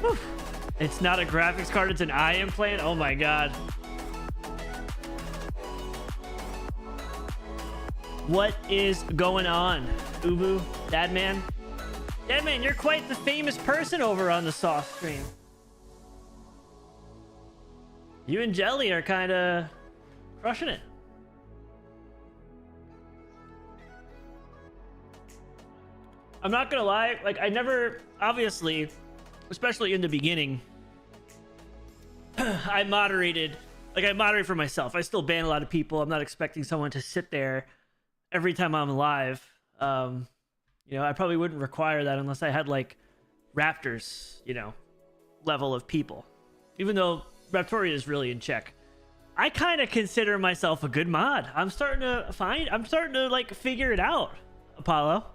Whew. It's not a graphics card, it's an eye implant. Oh my god. What is going on, Ubu? Dadman? Dadman, you're quite the famous person over on the Soft stream. You and Jelly are kind of crushing it. I'm not gonna lie, like I never, obviously, especially in the beginning, I moderate for myself. I still ban a lot of people. I'm not expecting someone to sit there every time I'm live. You know, I probably wouldn't require that unless I had like Raptors, you know, level of people. Even though Raptoria is really in check. I kind of consider myself a good mod. I'm starting to like figure it out, Apollo.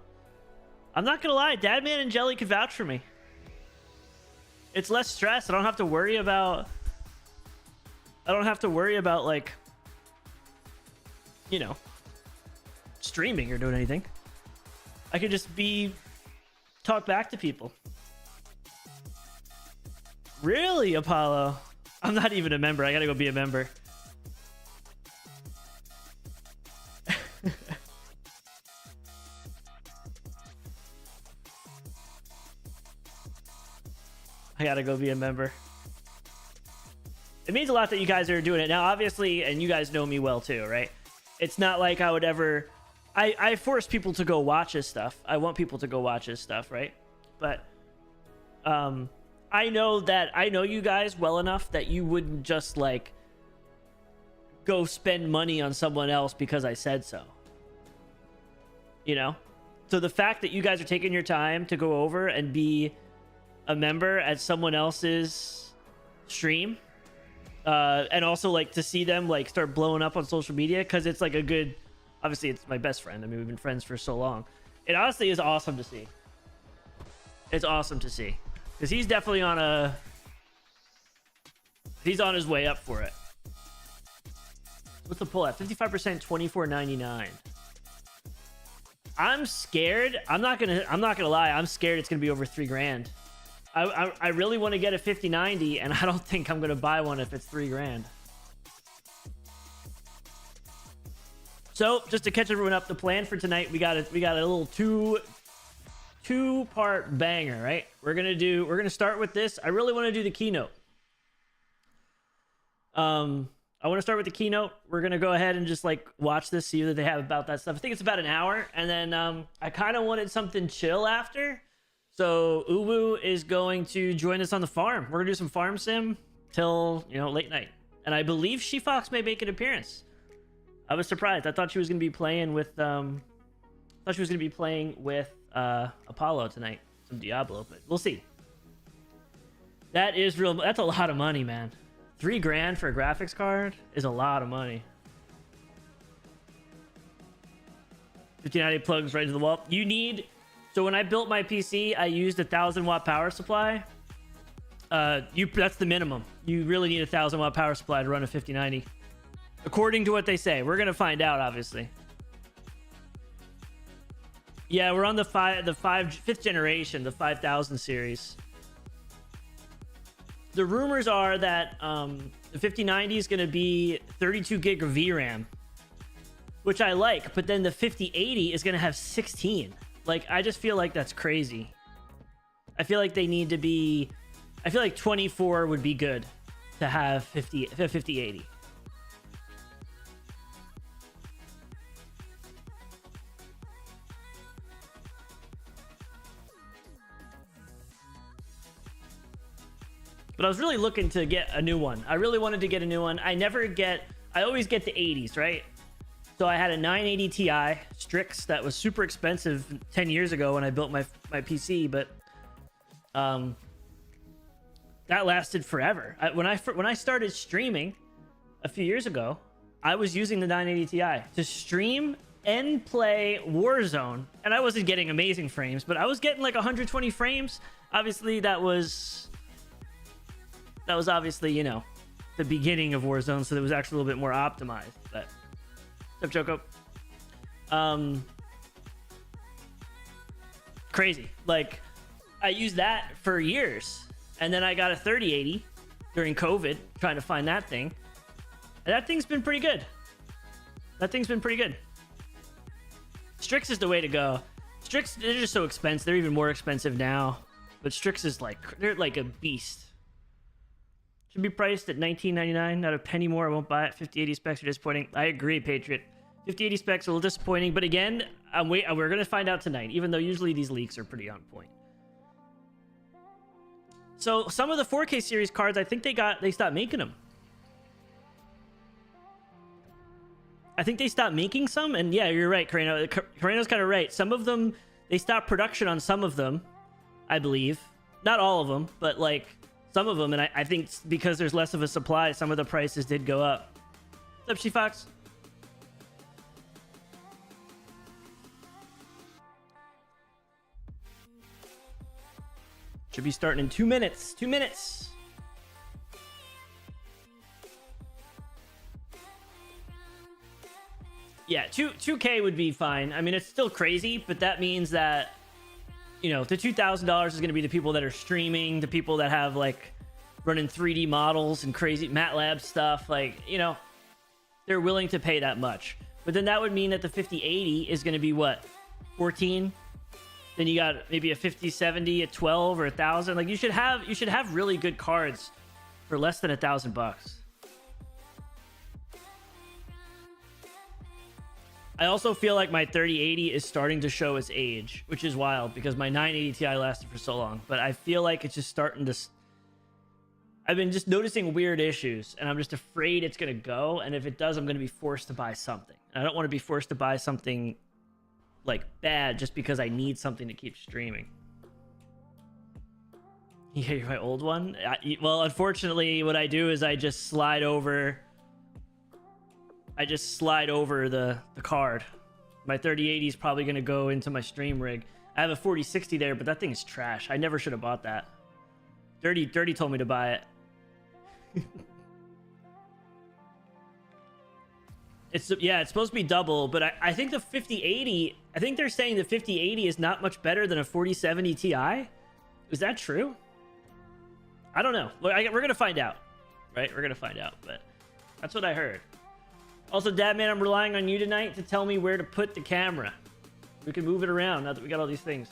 I'm not gonna lie, Dadman and Jelly could vouch for me. It's less stress. I don't have to worry about like, you know, streaming or doing anything. I could just talk back to people. Really, Apollo? I'm not even a member. I gotta go be a member. I gotta go be a member. It means a lot that you guys are doing it now, obviously, and you guys know me well too, right? It's not like I would ever... I force people to go watch his stuff. I want people to go watch his stuff, right? But I know you guys well enough that you wouldn't just like go spend money on someone else because I said so. You know? So the fact that you guys are taking your time to go over and be a member at someone else's stream, and also like to see them like start blowing up on social media, because it's like a good... Obviously, it's my best friend. I mean, we've been friends for so long. It honestly is awesome to see. It's awesome to see. Because he's definitely on he's on his way up for it. What's the pull at? 55%, $24.99. I'm scared. I'm not gonna lie. I'm scared it's gonna be over $3,000. I really want to get a 5090, and I don't think I'm gonna buy one if it's $3,000. So just to catch everyone up, the plan for tonight, we got a little two-part banger, right? We're gonna start with this. I really want to do the keynote. I want to start with the keynote. We're gonna go ahead and just like watch this, see what they have about that stuff. I think it's about an hour, and then I kind of wanted something chill after. So Uwu is going to join us on the farm. We're gonna do some farm sim till, you know, late night, and I believe She Fox may make an appearance. I was surprised. I thought she was going to be playing with Apollo tonight, some Diablo, but we'll see. That is real. That's a lot of money, man. $3,000 for a graphics card is a lot of money. 1590 plugs right into the wall. You need... So when I built my PC, I used a 1,000-watt power supply. That's the minimum. You really need a 1,000-watt power supply to run a 5090. According to what they say. We're gonna find out, obviously. Yeah, we're on the fifth generation, the 5000 series. The rumors are that the 5090 is gonna be 32 gig of VRAM, which I like, but then the 5080 is gonna have 16. Like, I just feel like that's crazy. I feel like they need to be... I feel like 24 would be good to have 5080. But I was really looking to get a new one. I really wanted to get a new one. I always get the 80s, right? So I had a 980 Ti Strix that was super expensive 10 years ago when I built my PC, but that lasted forever. When I started streaming a few years ago, I was using the 980 Ti to stream and play Warzone, and I wasn't getting amazing frames, but I was getting like 120 frames. Obviously, that was obviously, you know, the beginning of Warzone, so it was actually a little bit more optimized. But what's up, Choco? Crazy. Like, I used that for years, And then I got a 3080 during COVID, trying to find that thing. And that thing's been pretty good. That thing's been pretty good. Strix is the way to go. Strix, they're just so expensive. They're even more expensive now. But Strix is like, they're like a beast. Should be priced at $19.99. Not a penny more. I won't buy it. 5080 specs are disappointing. I agree, Patriot. 5080 specs are a little disappointing. But again, we're going to find out tonight, even though usually these leaks are pretty on point. So some of the 4K series cards, I think they stopped making them. I think they stopped making some, and yeah, you're right, Carreno. Carreno's kind of right. Some of them, they stopped production on some of them, I believe. Not all of them, but like some of them, and I think because there's less of a supply, some of the prices did go up. What's up, She-Fox? Should be starting in 2 minutes. 2 minutes. Yeah, 2K would be fine. I mean, it's still crazy, but that means that, you know, the $2,000 is going to be the people that are streaming, the people that have like running 3D models and crazy MATLAB stuff. Like, you know, they're willing to pay that much. But then that would mean that the 5080 is going to be what, 14? Then you got maybe a 5070 at 12 or 1,000. Like you should have really good cards for less than $1,000. I also feel like my 3080 is starting to show its age, which is wild because my 980 Ti lasted for so long. But I feel like it's just starting to... I've been just noticing weird issues, and I'm just afraid it's going to go. And if it does, I'm going to be forced to buy something. And I don't want to be forced to buy something like bad just because I need something to keep streaming. Yeah, my old one? Well, unfortunately, what I do is I just slide over the card. My 3080 is probably going to go into my stream rig. I have a 4060 there, but that thing is trash. I never should have bought that. Dirty told me to buy it. It's supposed to be double, but I think the 5080, I think they're saying the 5080 is not much better than a 4070 Ti. Is that true? I don't know. We're going to find out, right? We're going to find out, but that's what I heard. Also, Dadman, I'm relying on you tonight to tell me where to put the camera. We can move it around now that we got all these things.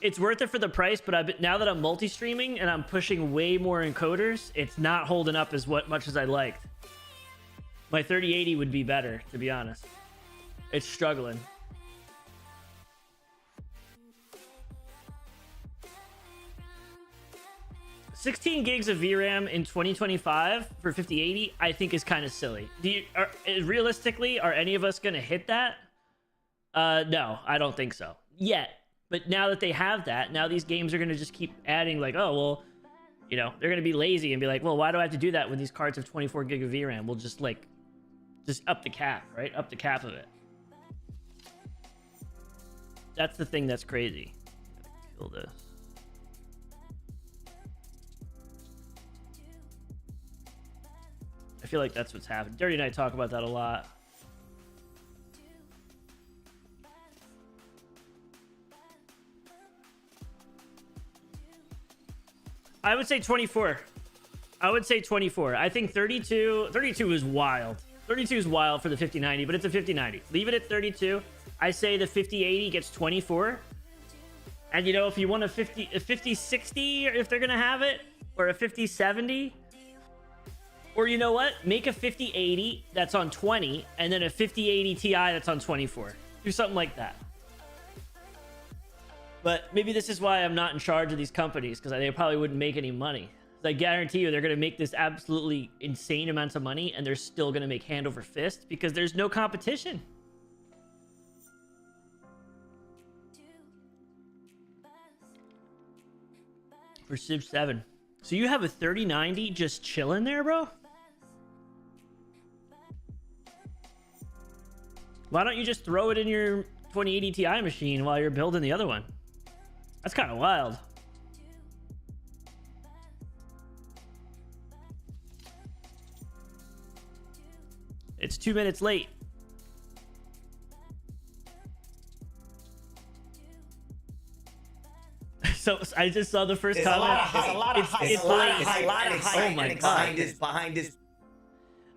It's worth it for the price, but now that I'm multi-streaming and I'm pushing way more encoders, it's not holding up as much as I liked. My 3080 would be better, to be honest. It's struggling. $16 gigs of VRAM in 2025 for 5080, I think is kind of silly. Realistically, are any of us going to hit that? No, I don't think so. Yet. But now that they have that, now these games are going to just keep adding like, oh, well, you know, they're going to be lazy and be like, well, why do I have to do that when these cards have 24 gig of VRAM? We'll just like, just up the cap, right? Up the cap of it. That's the thing that's crazy. Kill this. I feel like that's what's happened. Dirty and I talk about that a lot. I would say 24. I would say 24. I think 32 is wild. 32 is wild for the 5090, but it's a 5090. Leave it at 32. I say the 5080 gets 24. And you know, if you want a 5060, if they're gonna have it, or a 5070, or you know what? Make a 5080 that's on 20, and then a 5080 Ti that's on 24. Do something like that. But maybe this is why I'm not in charge of these companies, because they probably wouldn't make any money. I guarantee you they're going to make this absolutely insane amounts of money, and they're still going to make hand over fist because there's no competition. For Civ 7. So you have a 3090 just chilling there, bro? Why don't you just throw it in your 2080 Ti machine while you're building the other one? That's kind of wild. It's 2 minutes late. So I just saw the first comment. There's a lot of hype. It's a lot late. of hype. Oh my god. Behind this.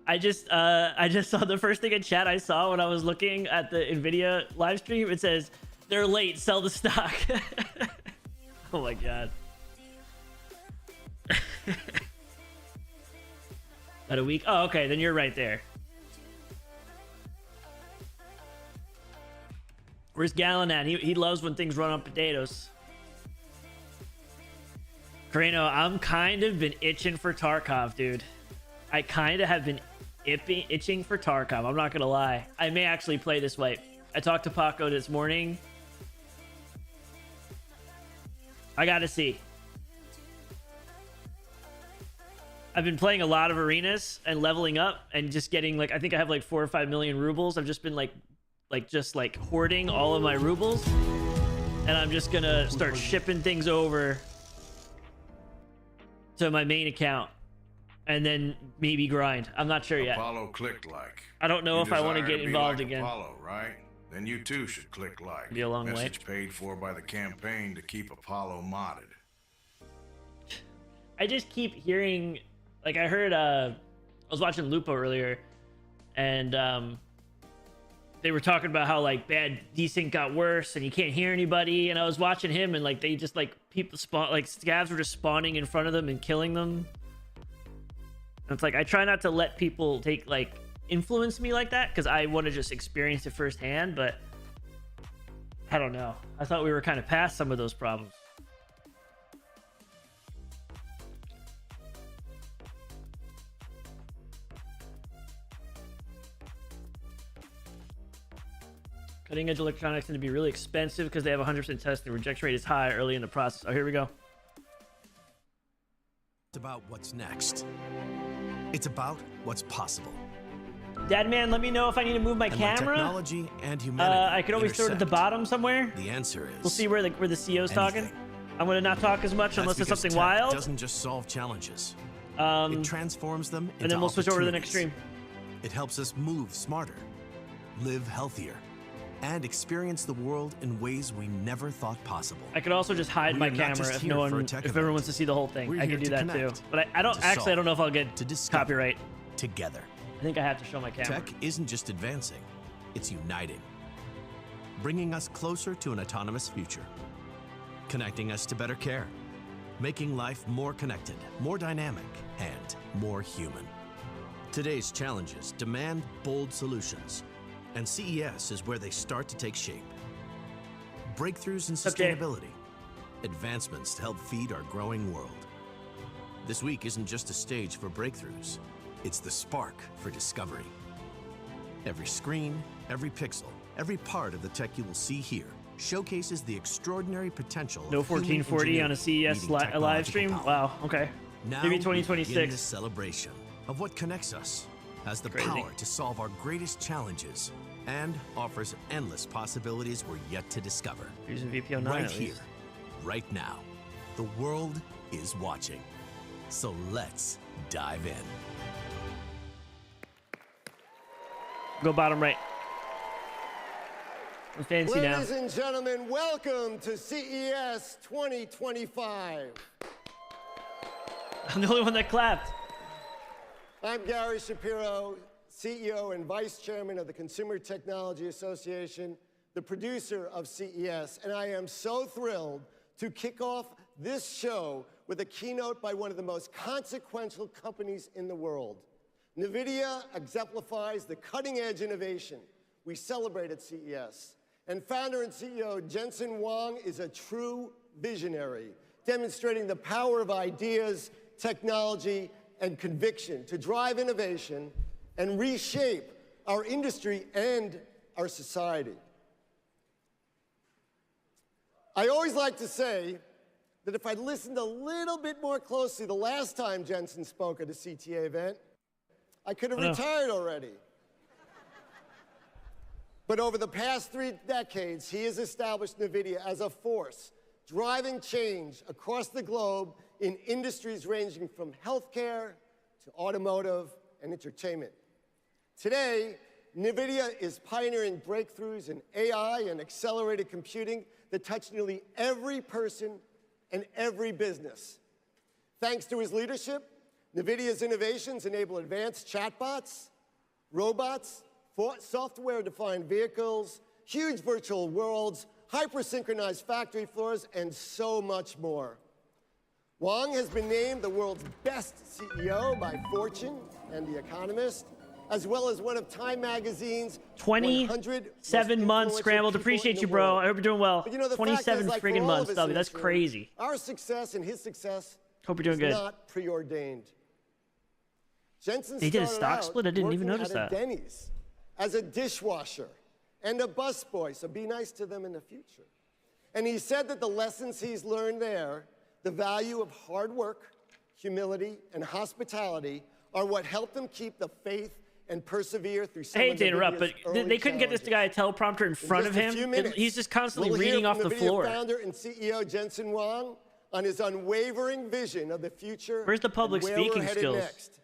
I just saw the first thing in chat I saw when I was looking at the NVIDIA live stream. It says, "They're late. Sell the stock." Oh my god. About a week. Oh, okay. Then you're right there. Where's Gallon at? He loves when things run on potatoes. Carino, I'm kind of been itching for Tarkov, dude. I kind of have been itching for Tarkov. I'm not gonna lie. I may actually play this way. I talked to Paco this morning. I gotta see. I've been playing a lot of arenas and leveling up and just getting like, I think I have like 4 or 5 million rubles. I've just been like hoarding all of my rubles, and I'm just gonna start shipping things over to my main account and then maybe grind. I'm not sure yet. Apollo click like. I don't know if I want to get involved again. Apollo, right? Then you too should click like. Be a long way. Message paid for by the campaign to keep Apollo modded. I just keep hearing, like I heard, I was watching Lupo earlier, and they were talking about how like bad desync got worse and you can't hear anybody. And I was watching him, and like they just like people spawn, like scavs were just spawning in front of them and killing them. And it's like I try not to let people take like influence me like that, because I want to just experience it firsthand. But I don't know. I thought we were kind of past some of those problems. Cutting edge electronics tend to be really expensive because they have 100% testing. Rejection rate is high early in the process. Oh, here we go. It's about what's next. It's about what's possible. Dad man, let me know if I need to move my And camera. when technology and humanity I could always throw it at the bottom somewhere. The answer is we'll see where the CEO's talking. anything. I'm gonna not talk as much unless it's because something tech wild. doesn't just solve challenges. It Um, transforms them into and then we'll switch over to the next stream. opportunities. It helps us move smarter, live healthier, and experience the world in ways we never thought possible. I could also just hide my We're not camera just if here no for a one, tech if everyone event. wants to see the whole thing. We're I here could do to that too. connect, But I don't to actually. I don't know if I'll get to discover copyright. together. I think I have to show my camera. Tech isn't just advancing, it's uniting, bringing us closer to an autonomous future, connecting us to better care, making life more connected, more dynamic, and more human. Today's challenges demand bold solutions, and CES is where they start to take shape. Breakthroughs in Okay. sustainability, advancements to help feed our growing world. This week isn't just a stage for breakthroughs, it's the spark for discovery. Every screen, every pixel, every part of the tech you will see here showcases the extraordinary potential No of human 1440 on a ingenuity CES meeting live technological stream. power. Wow. Okay. Now Maybe we begin 2026. this celebration of what connects us, has the Crazy. power to solve our greatest challenges, and offers endless possibilities we're yet to discover. Using VPO 9 Right at here, least. right now. The world is watching. So let's dive in. Go bottom right. I'm fancy now. Ladies and gentlemen, welcome to CES 2025. I'm the only one that clapped. I'm Gary Shapiro, CEO and Vice Chairman of the Consumer Technology Association, the producer of CES, and I am so thrilled to kick off this show with a keynote by one of the most consequential companies in the world. NVIDIA exemplifies the cutting-edge innovation we celebrate at CES. And founder and CEO Jensen Huang is a true visionary, demonstrating the power of ideas, technology, and conviction to drive innovation and reshape our industry and our society. I always like to say that if I'd listened a little bit more closely the last time Jensen spoke at a CTA event, I could have retired already. But over the past 3 decades, he has established NVIDIA as a force driving change across the globe in industries ranging from healthcare to automotive and entertainment. Today, NVIDIA is pioneering breakthroughs in AI and accelerated computing that touch nearly every person and every business. Thanks to his leadership, NVIDIA's innovations enable advanced chatbots, robots, software-defined vehicles, huge virtual worlds, hyper-synchronized factory floors, and so much more. Wang has been named the world's best CEO by Fortune and The Economist, as well as one of Time Magazine's 27 months scrambled. Appreciate you, bro. I hope you're doing well. But you know, the 27 fact is, like friggin' for all months, of us W. in That's this room, crazy. Our success and his success Hope you're doing is good. not preordained. Jensen They did a started stock out split? I didn't even working notice at a that. Denny's as a dishwasher and a busboy, so be nice to them in the future. And he said that the lessons he's learned there, the value of hard work, humility, and hospitality, are what helped him keep the faith and persevere through some I of hate to interrupt, but NVIDIA's they couldn't get this challenges. guy a teleprompter in front of just a him. few minutes, He's just constantly we'll hear reading off from the NVIDIA floor. Founder and CEO Jensen Huang on his unwavering vision of the future. Where's the public and where speaking we're headed skills? Next.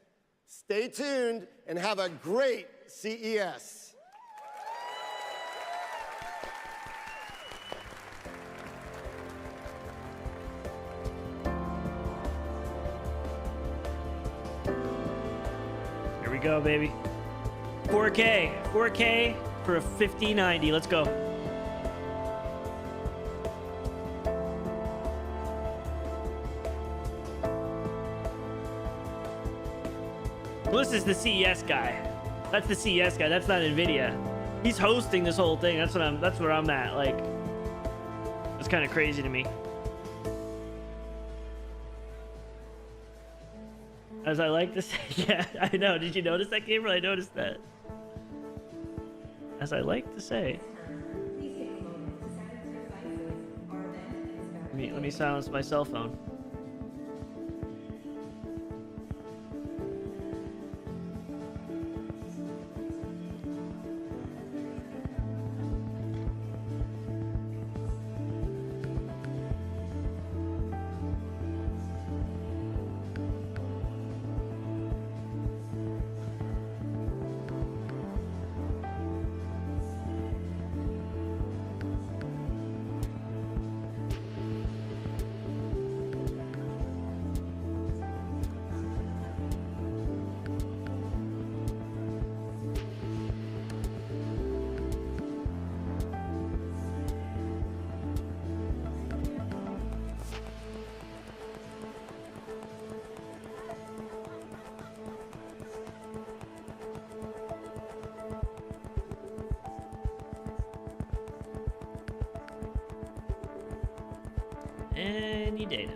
Stay tuned and have a great CES. Here we go, baby. 4K for a 5090. Let's go. Well, this is the CES guy. That's the CES guy. That's not NVIDIA. He's hosting this whole thing. That's where I'm at. Like, it's kind of crazy to me. As I like to say, yeah, I know. Did you notice that, Gabriel? I noticed that. As I like to say. Let me silence my cell phone. Any data.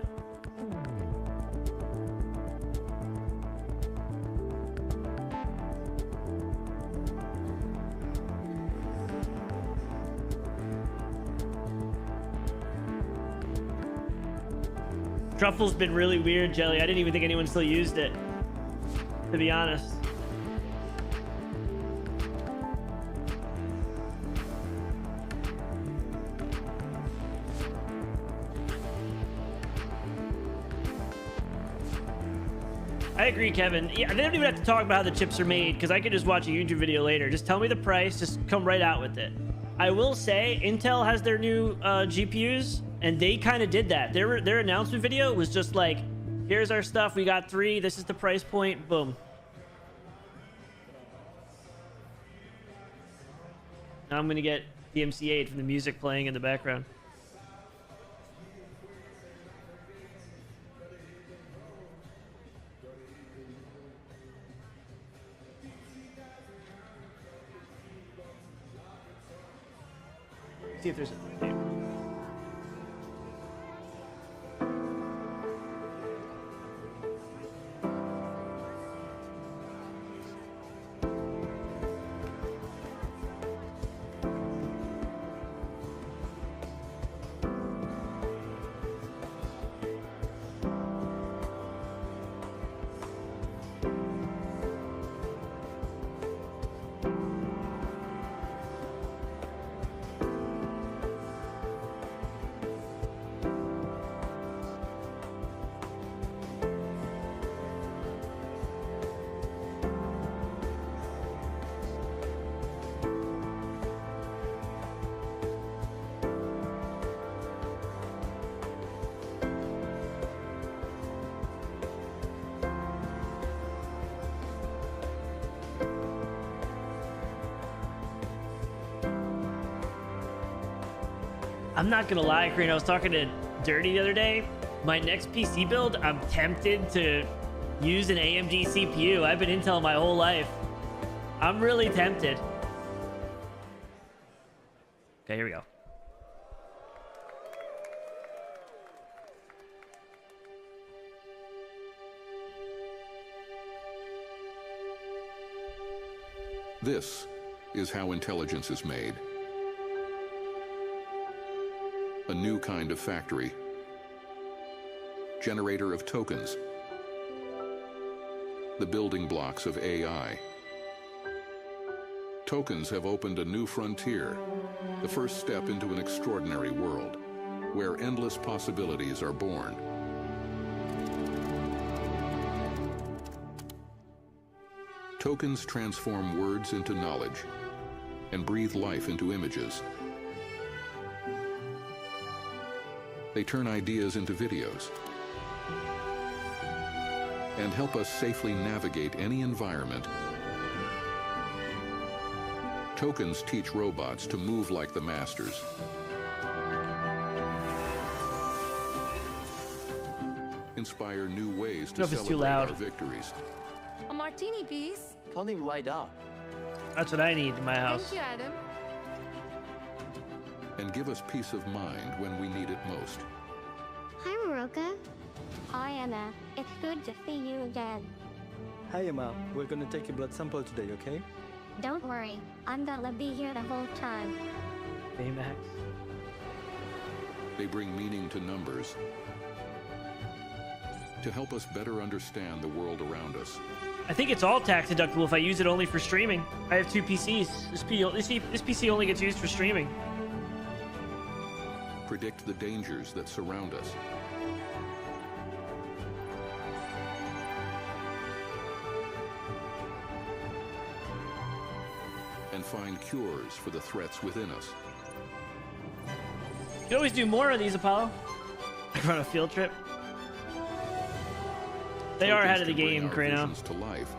Truffle's been really weird, Jelly. I didn't even think anyone still used it, to be honest. I agree, Kevin. Yeah, they don't even have to talk about how the chips are made, because I could just watch a YouTube video later. Just tell me the price. Just come right out with it. I will say, Intel has their new GPUs, and they kind of did that. Their announcement video was just like, here's our stuff. We got 3. This is the price point. Boom. Now I'm going to get DMC8 from the music playing in the background. See if there's a... I'm not gonna lie, Karina, I was talking to Dirty the other day. My next PC build, I'm tempted to use an AMD CPU. I've been Intel my whole life. I'm really tempted. Okay, here we go. This is how intelligence is made. A new kind of factory. Generator of tokens. The building blocks of AI. Tokens have opened a new frontier, the first step into an extraordinary world, where endless possibilities are born. Tokens transform words into knowledge and breathe life into images. They turn ideas into videos and help us safely navigate any environment. Tokens teach robots to move like the masters. Inspire new ways to celebrate our victories. A martini, please. Tony, light up. That's what I need in my house. Thank you, Adam. And give us peace of mind when we need it most. Hi, Moroka. Hi, Anna. It's good to see you again. Hi, Emma. We're gonna take your blood sample today, okay? Don't worry. I'm gonna be here the whole time. Baymax. They bring meaning to numbers to help us better understand the world around us. I think it's all tax deductible if I use it only for streaming. I have two PCs. This PC only gets used for streaming. Predict the dangers that surround us. And find cures for the threats within us. You can always do more of these, Apollo. I run a field trip. They are ahead of the game, Krano. To life.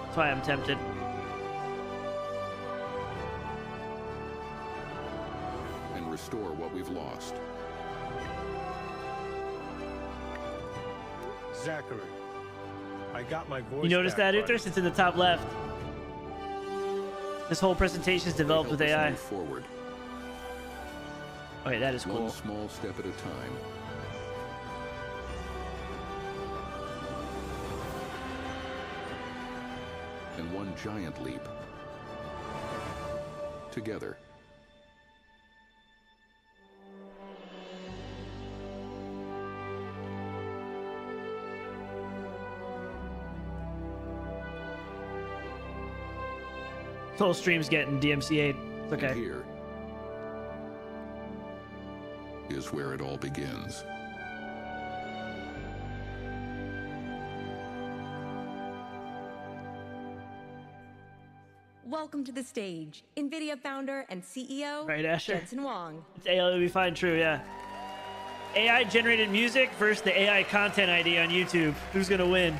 That's why I'm tempted. And restore what we've lost. Zachary, I got my voice. You notice back, that, buddy. Uthers? It's in the top left. This whole presentation is developed with AI. Move forward. Okay, that is cool. One small step at a time. And one giant leap. Together. This whole stream's getting DMCA'd. It's okay. And here is where it all begins. Welcome to the stage, NVIDIA founder and CEO, Right, Asher? Jensen Huang. It's AI, it'll be fine, true, yeah. AI generated music versus the AI content ID on YouTube. Who's gonna win?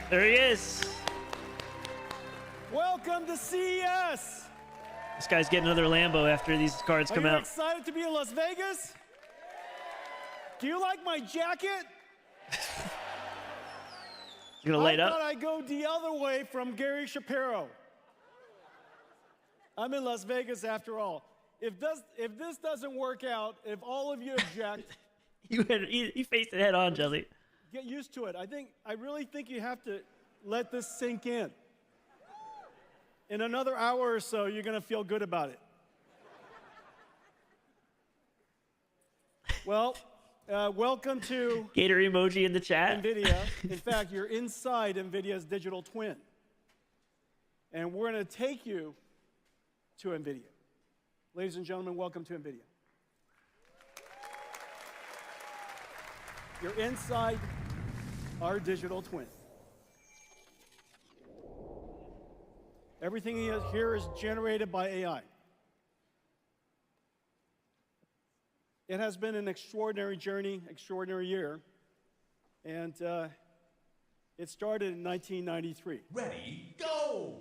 There he is. Welcome to CES. This guy's getting another Lambo after these cards come Are you out. excited to be in Las Vegas? Do you like my jacket? You gonna light I up? thought I'd go the other way from Gary Shapiro. I'm in Las Vegas after all. If this doesn't work out, if all of you object, You faced it head on, Jelly. get used to it. I really think you have to let this sink in. In another hour or so, you're going to feel good about it. Well, welcome to Gator emoji in the chat. NVIDIA. In fact, you're inside NVIDIA's digital twin. And we're going to take you to NVIDIA. Ladies and gentlemen, welcome to NVIDIA. You're inside our digital twin. Everything here is generated by AI. It has been an extraordinary journey, extraordinary year, and it started in 1993. Ready, go!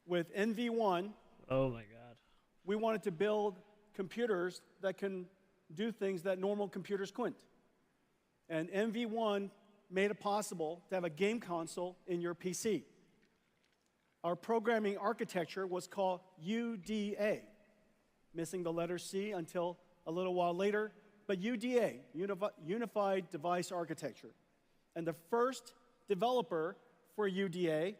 With NV1, Oh my God. we wanted to build computers that can do things that normal computers couldn't. And NV1 made it possible to have a game console in your PC. Our programming architecture was called UDA, missing the letter C until a little while later, but UDA, Unified Device Architecture. And the first developer for UDA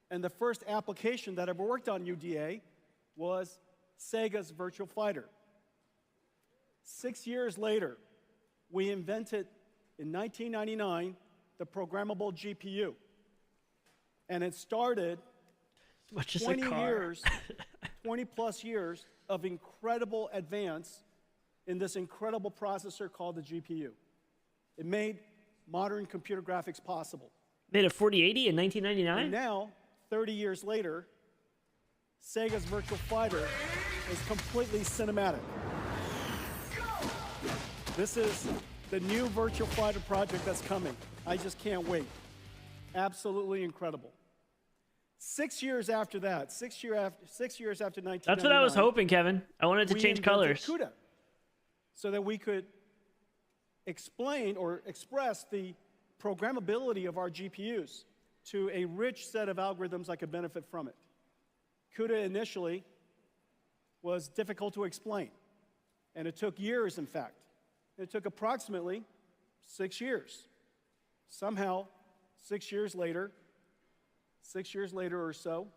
and the first application that ever worked on UDA was Sega's Virtual Fighter. 6 years later, we invented, in 1999, the programmable GPU. And it started 20 years, 20 plus years of incredible advance in this incredible processor called the GPU. It made modern computer graphics possible. Made a 4080 in 1999? And now, 30 years later, Sega's Virtual Fighter is completely cinematic. This is the new Virtual Fighter project that's coming. I just can't wait. Absolutely incredible. 6 years after that, 6 years after 1999. That's what I was hoping, Kevin. I wanted to change colors. CUDA, so that we could explain or express the programmability of our GPUs to a rich set of algorithms that could benefit from it. CUDA initially was difficult to explain, and it took years, in fact. It took approximately 6 years. Somehow, 6 years later or so,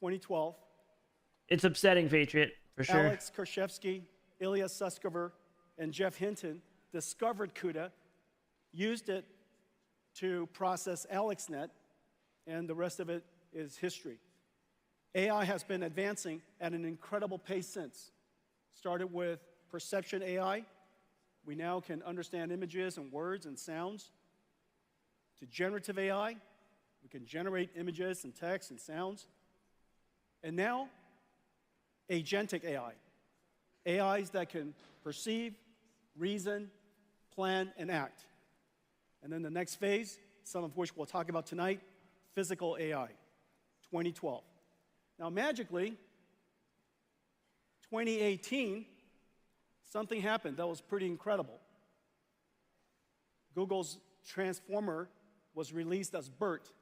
2012. It's upsetting, Patriot, for sure. Alex Kershevsky, Ilya Sutskever, and Jeff Hinton discovered CUDA, used it to process AlexNet, and the rest of it is history. AI has been advancing at an incredible pace since. Started with perception AI. We now can understand images and words and sounds. To generative AI, we can generate images and text and sounds. And now, agentic AI. AIs that can perceive, reason, plan, and act. And then the next phase, some of which we'll talk about tonight, physical AI, 2012. Now, magically, 2018, something happened that was pretty incredible. Google's Transformer was released as BERT,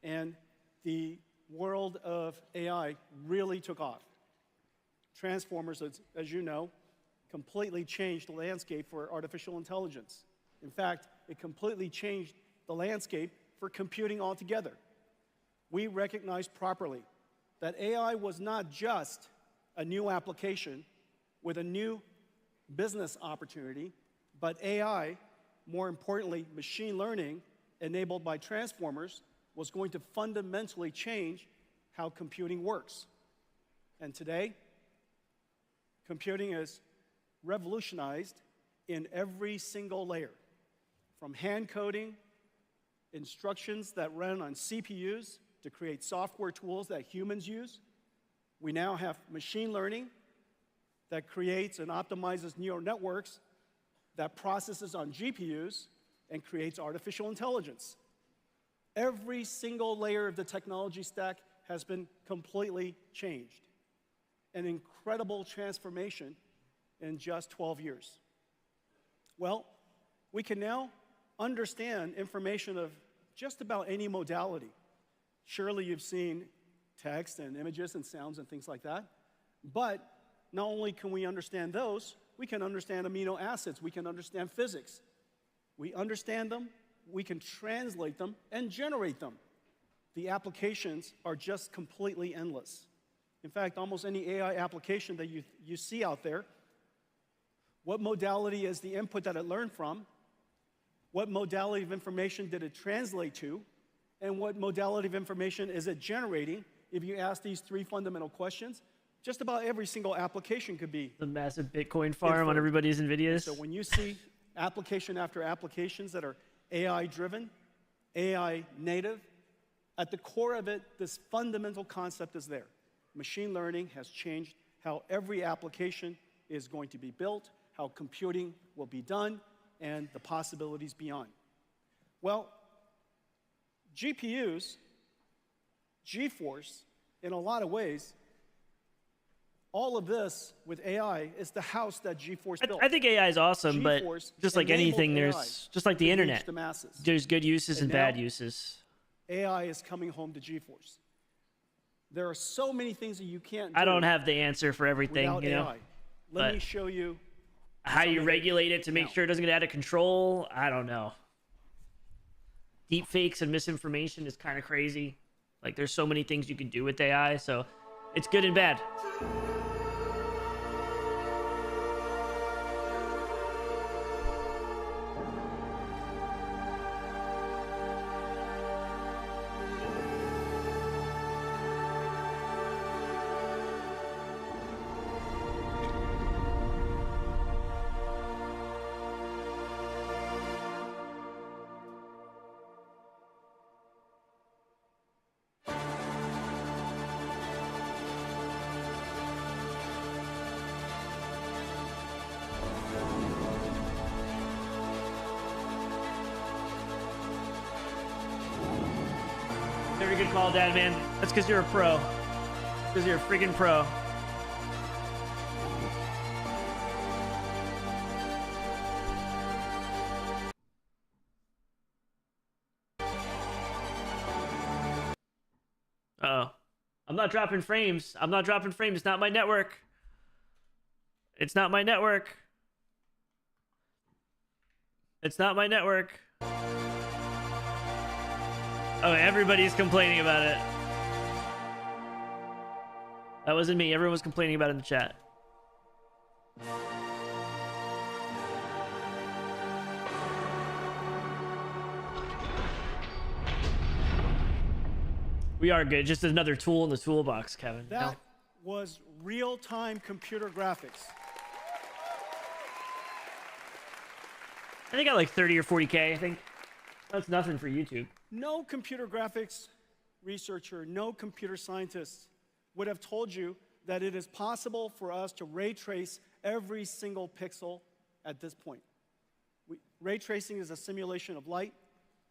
and the world of AI really took off. Transformers, as you know, completely changed the landscape for artificial intelligence. In fact, it completely changed the landscape for computing altogether. We recognized properly that AI was not just a new application with a new business opportunity, but AI, more importantly, machine learning enabled by transformers, was going to fundamentally change how computing works. And today, computing is revolutionized in every single layer, from hand coding, instructions that run on CPUs to create software tools that humans use. We now have machine learning that creates and optimizes neural networks that processes on GPUs and creates artificial intelligence. Every single layer of the technology stack has been completely changed. An incredible transformation in just 12 years. Well, we can now understand information of just about any modality. Surely you've seen text and images and sounds and things like that. But not only can we understand those, we can understand amino acids, we can understand physics. We understand them, we can translate them, and generate them. The applications are just completely endless. In fact, almost any AI application that you see out there, what modality is the input that it learned from? What modality of information did it translate to? And what modality of information is it generating? If you ask these three fundamental questions, just about every single application could be the massive Bitcoin farm on everybody's NVIDIAs. So when you see application after applications that are AI-driven, AI-native, at the core of it, this fundamental concept is there. Machine learning has changed how every application is going to be built, how computing will be done, and the possibilities beyond. Well, GPUs, GeForce, in a lot of ways, all of this with AI is the house that GeForce built. I think AI is awesome, but GeForce just like enabled anything, AI there's just like the to reach internet. the masses. There's good uses and And bad now- uses. AI is coming home to GeForce. There are so many things that you can't do I don't have the answer for everything, without you know. AI. Let me but show you how some you of it regulate it to make now. sure it doesn't get out of control. I don't know. Deep fakes and misinformation is kind of crazy. Like there's so many things you can do with AI, so it's good and bad. Very good call, Dad, man. That's because you're a pro. Because you're a freaking pro. Uh-oh. I'm not dropping frames. I'm not dropping frames. It's not my network. It's not my network. It's not my network. Oh, everybody's complaining about it. That wasn't me. Everyone was complaining about it in the chat. We are good. Just another tool in the toolbox, Kevin. That No. was real-time computer graphics. I think I got like 30 or 40K, I think. That's nothing for YouTube. No computer graphics researcher, no computer scientist would have told you that it is possible for us to ray trace every single pixel at this point. Ray tracing is a simulation of light.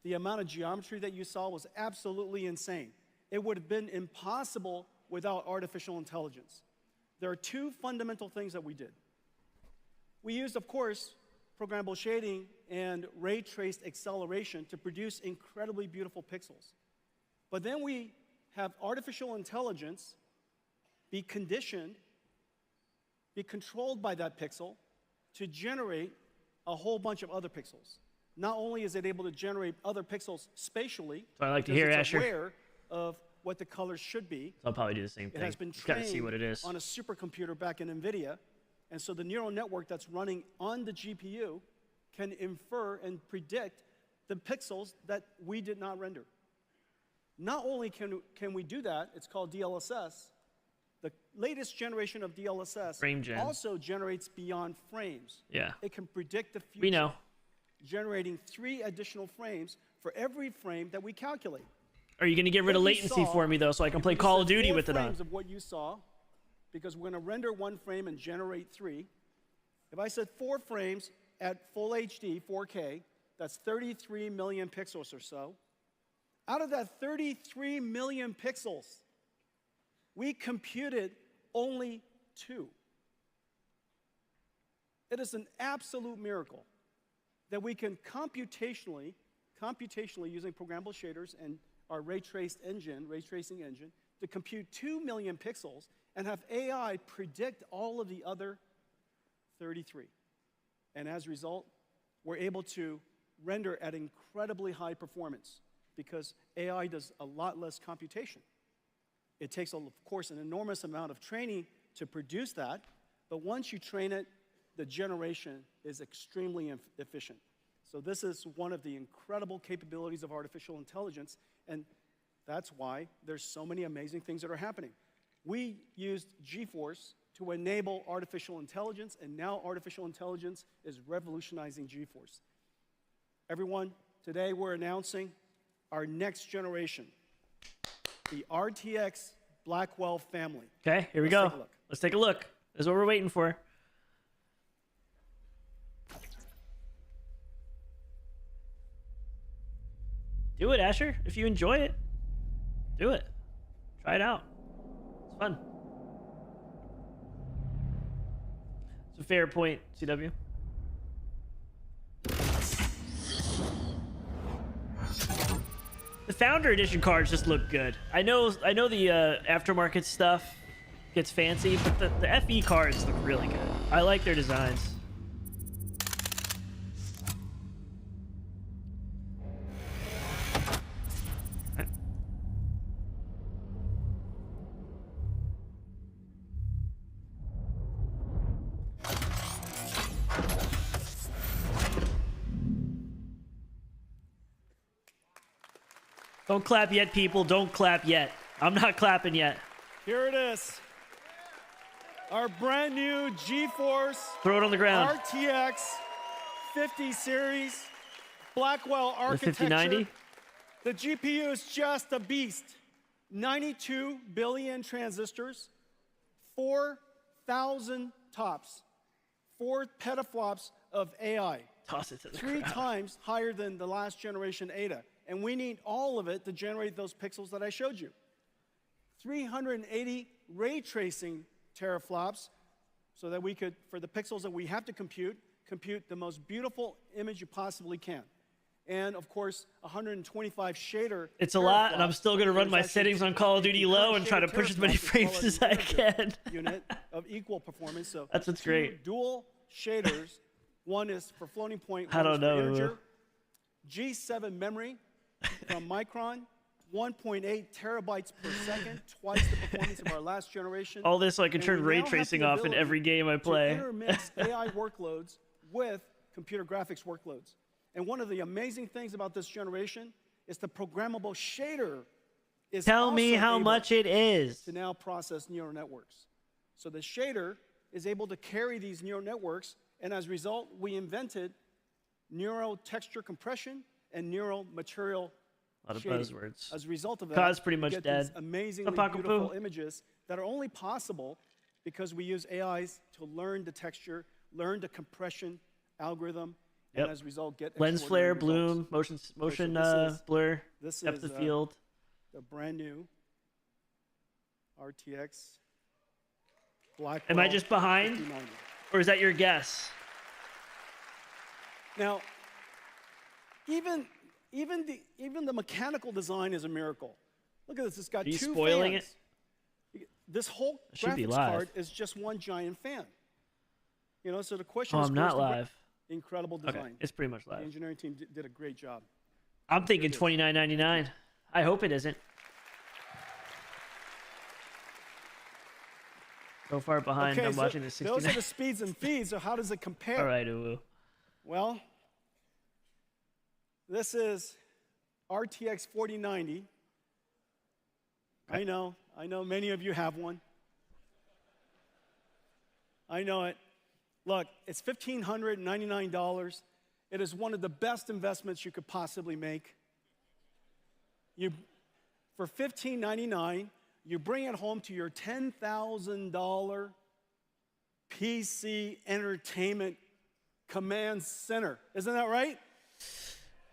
The amount of geometry that you saw was absolutely insane. It would have been impossible without artificial intelligence. There are two fundamental things that we did. We used, of course, programmable shading and ray traced acceleration to produce incredibly beautiful pixels. But then we have artificial intelligence be conditioned, be controlled by that pixel to generate a whole bunch of other pixels. Not only is it able to generate other pixels spatially, So I like to because hear, it's Asher. aware of what the colors should be. So I'll probably do the same thing. It has been Just gotta see what it trained is. on a supercomputer back in NVIDIA, and so the neural network that's running on the GPU can infer and predict the pixels that we did not render. Not only can we do that, it's called DLSS. The latest generation of DLSS Frame gen. also generates beyond frames. Yeah. It can predict the future, We know. generating 3 additional frames for every frame that we calculate. Are you going to get rid of What you latency saw, for me, though, so I can if play we Call of said Duty 4 with it on? frames of what you saw, because we're going to render 1 frame and generate 3. If I said 4 frames at full HD, 4K, that's 33 million pixels or so. Out of that 33 million pixels, we computed only 2. It is an absolute miracle that we can computationally using programmable shaders and our ray tracing engine, to compute 2 million pixels and have AI predict all of the other 33. And as a result, we're able to render at incredibly high performance because AI does a lot less computation. It takes, of course, an enormous amount of training to produce that, but once you train it, the generation is extremely efficient. So this is one of the incredible capabilities of artificial intelligence, and that's why there's so many amazing things that are happening. We used GeForce to enable artificial intelligence, and now artificial intelligence is revolutionizing GeForce. Everyone, today we're announcing our next generation, the RTX Blackwell family. Okay, here we Let's go. take a look. Let's take a look. This is what we're waiting for. Do it, Asher. If you enjoy it, do it. Try it out. It's fun. It's a fair point, CW. The Founder Edition cards just look good. I know the aftermarket stuff gets fancy, but the FE cards look really good. I like their designs. Don't clap yet, people. Don't clap yet. I'm not clapping yet. Here it is. Our brand new GeForce Throw it on the ground. RTX 50 series Blackwell architecture. The 5090? The GPU is just a beast. 92 billion transistors, 4,000 tops, 4 petaflops of AI. Toss it to the 3 crowd. times higher than the last generation Ada. And we need all of it to generate those pixels that I showed you. 380 ray tracing teraflops so that we could, for the pixels that we have to compute the most beautiful image you possibly can. And of course, 125 shader. It's a lot, and I'm still going to run my settings on Call of Duty low and try to push as many frames as I can. Unit of equal performance. So that's what's great. Dual shaders. One is for floating point. I don't know. Integer. G7 memory from Micron. 1.8 terabytes per second, twice the performance of our last generation. All this so I can turn ray tracing off in every game I play. To intermix AI workloads with computer graphics workloads. And one of the amazing things about this generation is the programmable shader is Tell me also how able much it is. to now process neural networks. So the shader is able to carry these neural networks, and as a result, we invented neural texture compression and neural material A lot of shading. buzzwords. As a result of that, Cause pretty much we get dead. these amazingly Papaku beautiful poo. images that are only possible because we use AIs to learn the texture, learn the compression algorithm, and as a result get lens flare, extraordinary results. bloom, motion this is- blur, this depth is, of field. The brand new RTX Blackwell. Am I just behind, 5090. or is that your guess? Now, even the mechanical design is a miracle. Look at this. It's got Are you 2 spoiling fans. This whole It should be graphics live. card is just one giant fan. You know, so the question Oh, is, I'm of course, not live. Incredible design. Okay, it's pretty much The live. engineering team did a great job. I'm thinking $29.99. I hope it isn't. So far behind, Okay, I'm so watching the those 69. are the speeds and feeds. So how does it compare? All right, Uwu. Well, this is RTX 4090. I know many of you have one. I know it. Look, it's $1,599. It is one of the best investments you could possibly make. For $1,599, you bring it home to your $10,000 PC entertainment command center. Isn't that right?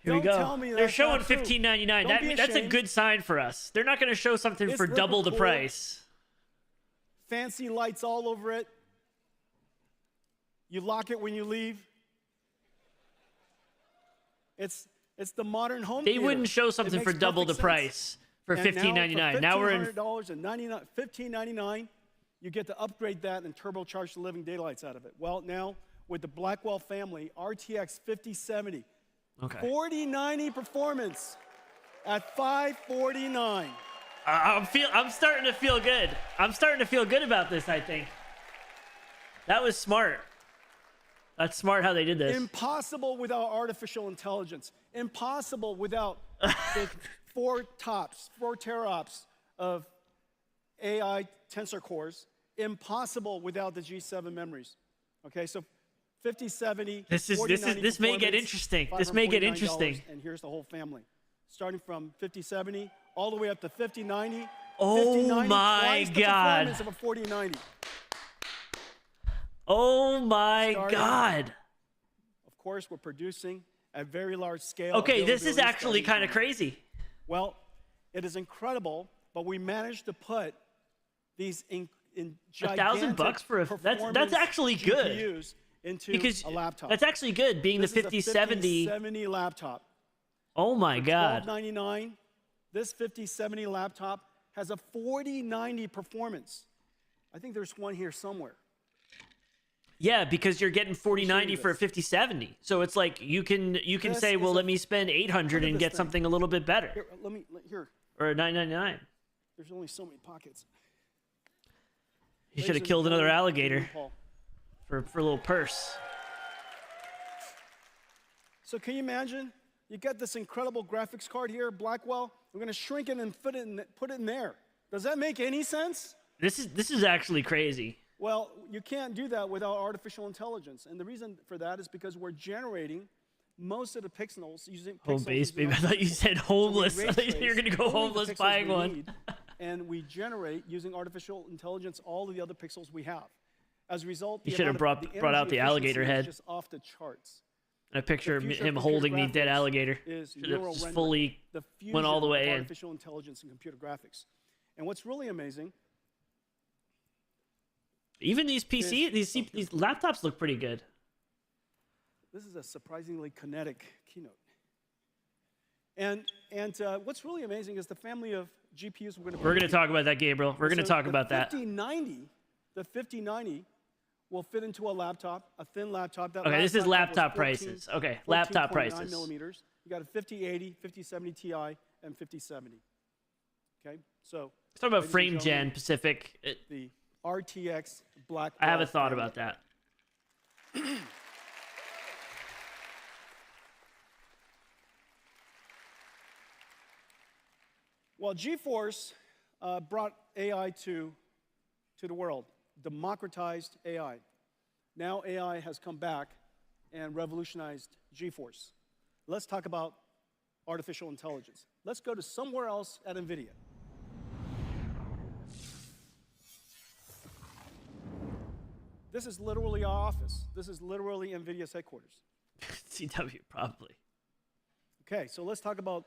Here we Don't go. tell me They're that's showing not true. $15.99. Don't be That's a ashamed. good sign for us. They're not going to show something It's for double the liquid cooled. price. Fancy lights all over it. You lock it when you leave. It's the modern home They theater. wouldn't show It something makes for double the perfect price sense. for And $15.99. Now we're in. $1,599, you get to upgrade that and turbocharge the living daylights out of it. Well, now with the Blackwell family, RTX 5070, Okay. 4090 performance at $549. I'm starting to feel good. I'm starting to feel good about this, I think. That was smart. That's smart how they did this. Impossible without artificial intelligence. Impossible without the 4 teraops of AI tensor cores. Impossible without the G7 memories. Okay, so 5070. This may get performance, interesting. This may get interesting. $549, and here's the whole family, starting from 5070 all the way up to 5090. Oh 5090, my twice the God. performance of a 4090. Oh my God. Of course, we're producing at very large scale. Okay, this is availability actually starting kind of now. crazy. Well, it is incredible, but we managed to put these in $1,000 for a that's actually good GPUs into because a laptop. that's actually good. Being this the is a 5070 5070 laptop. Oh my God! $1299. This 5070 laptop has a 4090 performance. I think there's one here somewhere. Yeah, because you're getting 4090 for a 5070. So it's like you can say, well, let me spend 800 and get something a little bit better. Here. Or a 999. There's only so many pockets. You should have killed another alligator for a little purse. So can you imagine? You get this incredible graphics card here, Blackwell. We're going to shrink it and put it in there. Does that make any sense? This is actually crazy. Well, you can't do that without artificial intelligence. And the reason for that is because we're generating most of the pixels using home base, baby. I thought you said homeless. I thought you were going to go homeless buying one. And we generate, using artificial intelligence, all of the other pixels we have. As a result, you should have brought out the alligator head. Just off the charts. And a picture of him holding the dead alligator. Should have just fully went all the way in. Artificial intelligence and computer graphics. And what's really amazing, even these these laptops look pretty good. This is a surprisingly kinetic Keynote. And what's really amazing is the family of GPUs we're going to talk about that, Gabriel. We're going to talk about that. The 5090 will fit into a laptop, a thin laptop. That okay, this is laptop prices. Okay, laptop prices. Millimeters. You got a 5080, 5070 Ti, and 5070. Okay, so let's talk about frame gen Pacific. The RTX Blackwell. I haven't thought about that. Well, GeForce brought AI to the world, democratized AI. Now AI has come back and revolutionized GeForce. Let's talk about artificial intelligence. Let's go to somewhere else at NVIDIA. This is literally our office. This is literally NVIDIA's headquarters. CW, probably. Okay, so let's talk about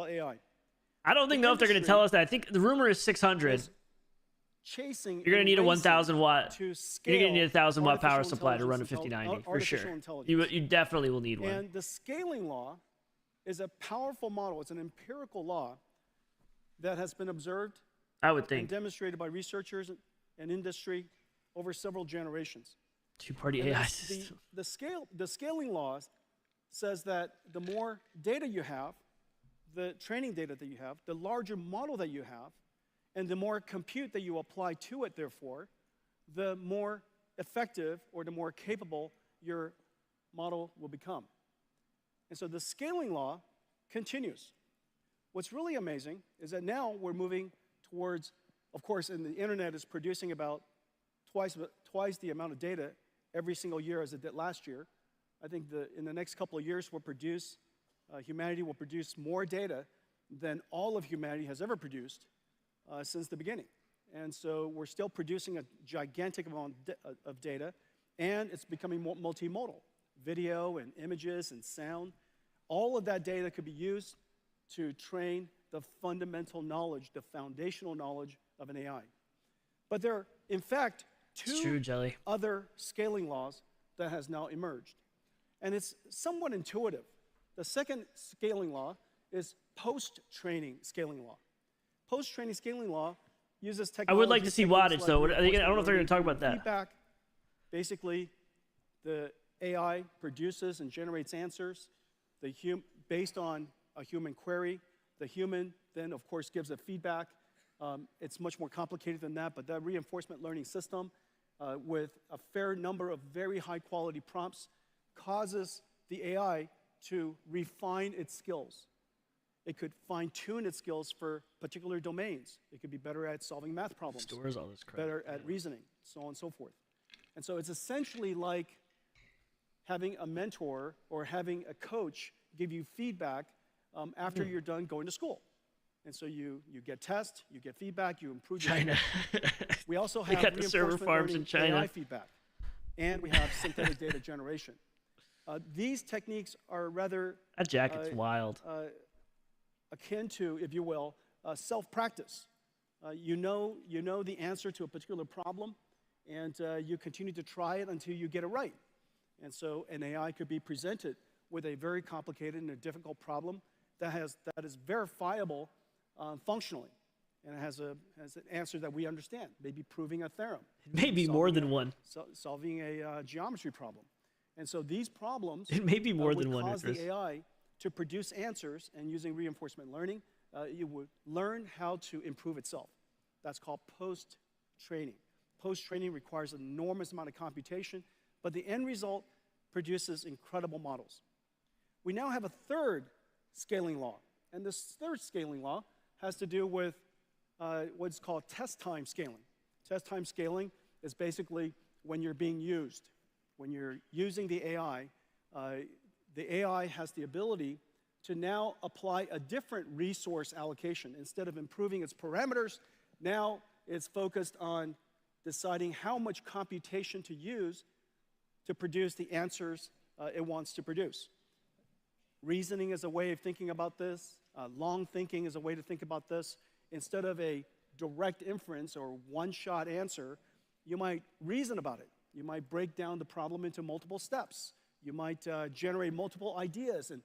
AI. I don't think if they're going to tell us that. I think the rumor is 600. Chasing. You're going to need a 1,000 watt. You're going to need a 1,000 watt power supply to run a 5090 for sure. You definitely will need one. And the scaling law is a powerful model. It's an empirical law that has been observed. I would think. And demonstrated by researchers and industry over several generations. Two-party AI system. The scaling law says that the more data you have, the training data that you have, the larger model that you have, and the more compute that you apply to it, therefore, the more effective or the more capable your model will become. And so the scaling law continues. What's really amazing is that now we're moving towards, of course, and the internet is producing about twice the amount of data every single year as it did last year. I think in the next couple of years, humanity will produce more data than all of humanity has ever produced since the beginning. And so we're still producing a gigantic amount of data, and it's becoming multimodal. Video and images and sound, all of that data could be used to train the fundamental knowledge, the foundational knowledge of an AI. But there are, in fact, two other scaling laws that has now emerged. And it's somewhat intuitive. The second scaling law is post-training scaling law. Post-training scaling law uses technology. I would like to see wattage, though. I don't know if they're going to talk about that. Feedback. Basically, the AI produces and generates answers based on a human query. The human then, of course, gives a feedback. It's much more complicated than that, but that reinforcement learning system with a fair number of very high-quality prompts causes the AI to refine its skills. It could fine-tune its skills for particular domains. It could be better at solving math problems, stores all this crap. Better at reasoning, so on and so forth. And so it's essentially like having a mentor or having a coach give you feedback after you're done going to school. And so you get tests, you get feedback, you improve your China. We also They have got the server farms in China. AI feedback, and we have synthetic data generation. These techniques are rather that jacket's wild. Akin to, if you will, self-practice. you know the answer to a particular problem, and you continue to try it until you get it right. And so an AI could be presented with a very complicated and a difficult problem that is verifiable functionally, and it has an answer that we understand, maybe proving a theorem. It may be more than one. Solving a geometry problem. And so these problems It may be more than would one. cause the AI to produce answers, and using reinforcement learning, it would learn how to improve itself. That's called post-training. Post-training requires an enormous amount of computation, but the end result produces incredible models. We now have a third scaling law, and this third scaling law has to do with what's called test time scaling. Test time scaling is basically when you're being used. When you're using the AI has the ability to now apply a different resource allocation. Instead of improving its parameters, now it's focused on deciding how much computation to use to produce the answers it wants to produce. Reasoning is a way of thinking about this. Long thinking is a way to think about this. Instead of a direct inference or one-shot answer, you might reason about it. You might break down the problem into multiple steps. You might generate multiple ideas and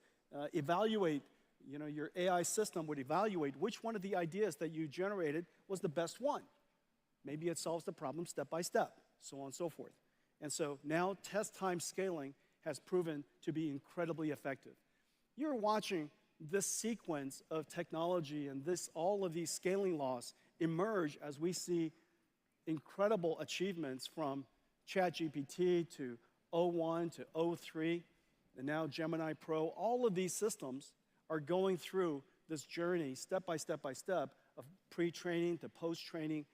evaluate. Your AI system would evaluate which one of the ideas that you generated was the best one. Maybe it solves the problem step by step, so on and so forth. And so now test time scaling has proven to be incredibly effective. You're watching this sequence of technology and all of these scaling laws emerge as we see incredible achievements from ChatGPT to O1 to O3, and now Gemini Pro. All of these systems are going through this journey step by step of pre-training to post-training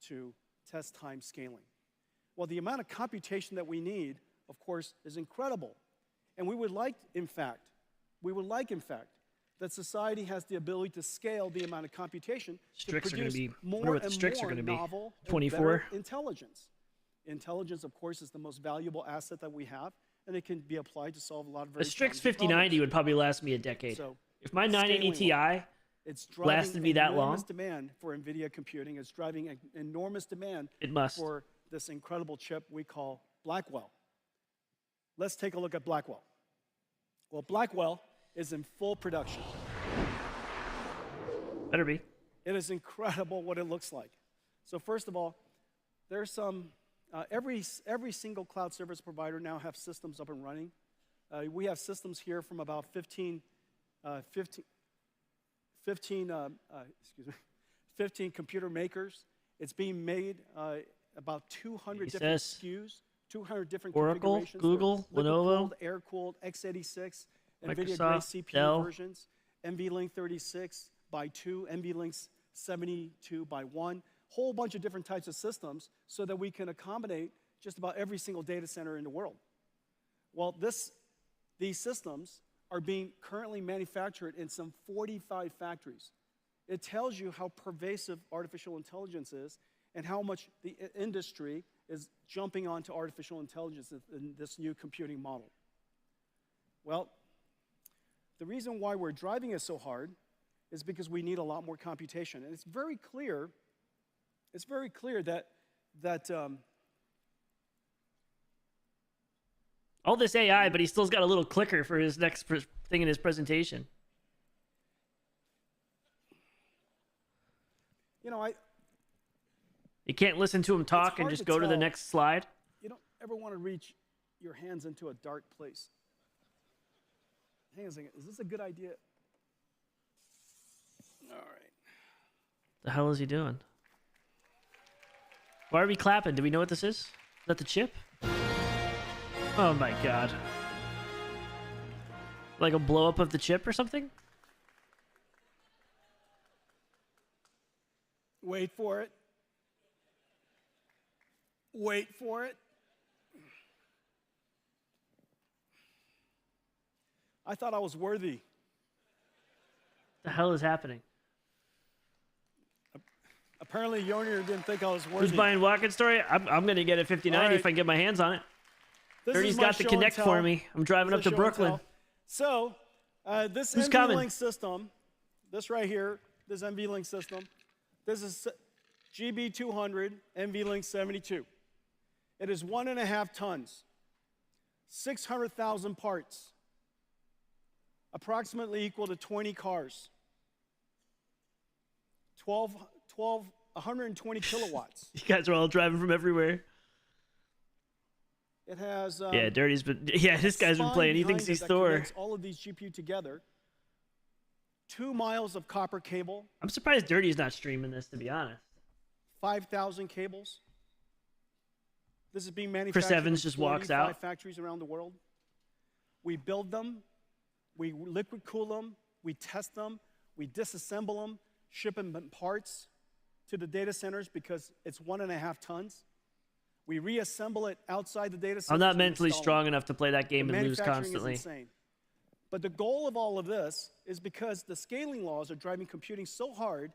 to test time scaling. Well, the amount of computation that we need, of course, is incredible. And we would like, in fact, that society has the ability to scale the amount of computation to produce more and more novel and better intelligence. Intelligence, of course, is the most valuable asset that we have, and it can be applied to solve a lot of very A Strix challenging 5090 problems. would probably last me a decade. So, if my 980 Ti lasted me that long, enormous demand for NVIDIA computing. It's driving an enormous demand for this incredible chip we call Blackwell. Let's take a look at Blackwell. Well, Blackwell is in full production. Better be. It is incredible what it looks like. So first of all, there's some, every single cloud service provider now have systems up and running. We have systems here from about 15 computer makers. It's being made about 200 different SKUs, 200 different Oracle, configurations. Google, Lenovo, air-cooled, x86, Microsoft, NVIDIA-grade CPU Dell versions, NVLink 36 by 2, NVLink 72 by 1, whole bunch of different types of systems so that we can accommodate just about every single data center in the world. Well, these systems are being currently manufactured in some 45 factories. It tells you how pervasive artificial intelligence is and how much the industry is jumping onto artificial intelligence in this new computing model. Well, the reason why we're driving it so hard is because we need a lot more computation. And it's very clear that all this AI, but he still's got a little clicker for his next thing in his presentation. You can't listen to him talk and just go to the next slide. You don't ever want to reach your hands into a dark place. Hang on a second. Is this a good idea? All right. The hell is he doing? Why are we clapping? Do we know what this is? Is that the chip? Oh my god. Like a blow up of the chip or something? Wait for it. Wait for it. I thought I was worthy. The hell is happening? Apparently, Yonir didn't think I was worthy. Who's buying Walking Story? I'm going to get a 5090 if I can get my hands on it. He's got the Connect for me. I'm driving up to Brooklyn. So, this NVLink system, this right here, this NVLink system, this is GB200 NVLink 72. It is 1.5 tons, 600,000 parts, approximately equal to 20 cars, 120 kilowatts. You guys are all driving from everywhere. It has yeah, Dirty's been this guy's been playing. He thinks he's Thor. All of these GPU together. 2 miles of copper cable. I'm surprised Dirty's not streaming this, to be honest. 5,000 cables. This is being manufactured. Chris Evans just walks out. Factories around the world. We build them, we liquid cool them, we test them, we disassemble them, ship them in parts to the data centers because it's 1.5 tons. We reassemble it outside the data center. I'm not mentally strong enough to play that game and lose constantly. Is insane. But the goal of all of this is because the scaling laws are driving computing so hard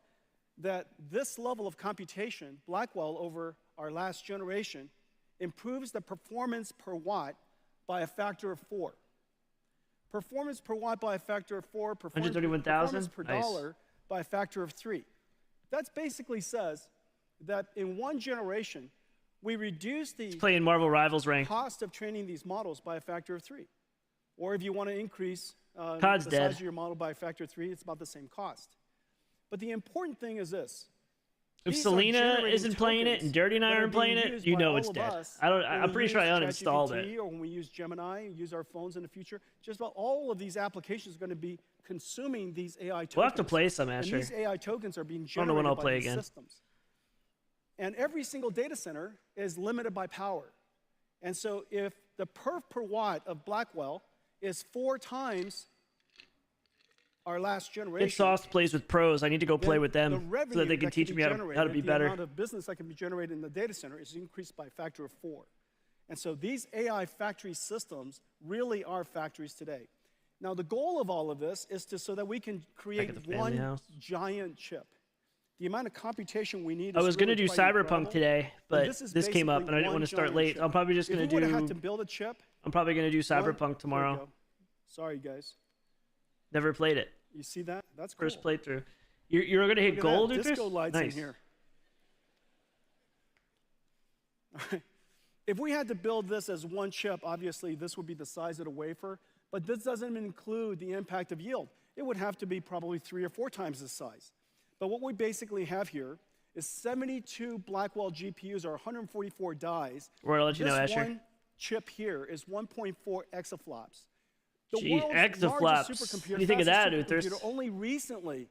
that this level of computation, Blackwell over our last generation, improves the performance per watt by a factor of 4. Performance per watt by a factor of 4. Performance per dollar by a factor of 3. That basically says that in one generation, we reduce the playing Marvel Rivals rank. Cost of training these models by a factor of 3. Or if you want to increase the size of your model by a factor of 3, it's about the same cost. But the important thing is this. If Selena isn't playing it and Dirty and I aren't playing it, you know it's dead. I'm pretty sure I uninstalled it. Or when we use Gemini, use our phones in the future, just about all of these applications are going to be consuming these AI tokens. We'll have to play some, Asher. And these AI tokens are being I don't know when generated I'll by play these again. systems. And every single data center is limited by power. And so if the perf per watt of Blackwell is 4 times our last generation. It Sauce plays with pros. I need to go play with them so that they can teach me how to be better. The amount of business that can be generated in the data center is increased by a factor of 4. And so these AI factory systems really are factories today. Now the goal of all of this is so that we can create one giant chip. The amount of computation we need. I was going to do Cyberpunk today, but this came up and I didn't want to start late. I'm probably just going to do. Have to build a chip. I'm probably going to do Cyberpunk tomorrow. Sorry, guys. Never played it. You see that? That's cool. First playthrough. You're going to hit gold, Idris? Disco lights in here. All right. If we had to build this as one chip, obviously this would be the size of the wafer, but this doesn't include the impact of yield. It would have to be probably 3 or 4 times this size. But what we basically have here is 72 Blackwell GPUs or 144 dies. We're going to let you know, Asher. This one chip here is 1.4 exaflops. Gee, exaflops. What do you think of that, Uther? Only recently,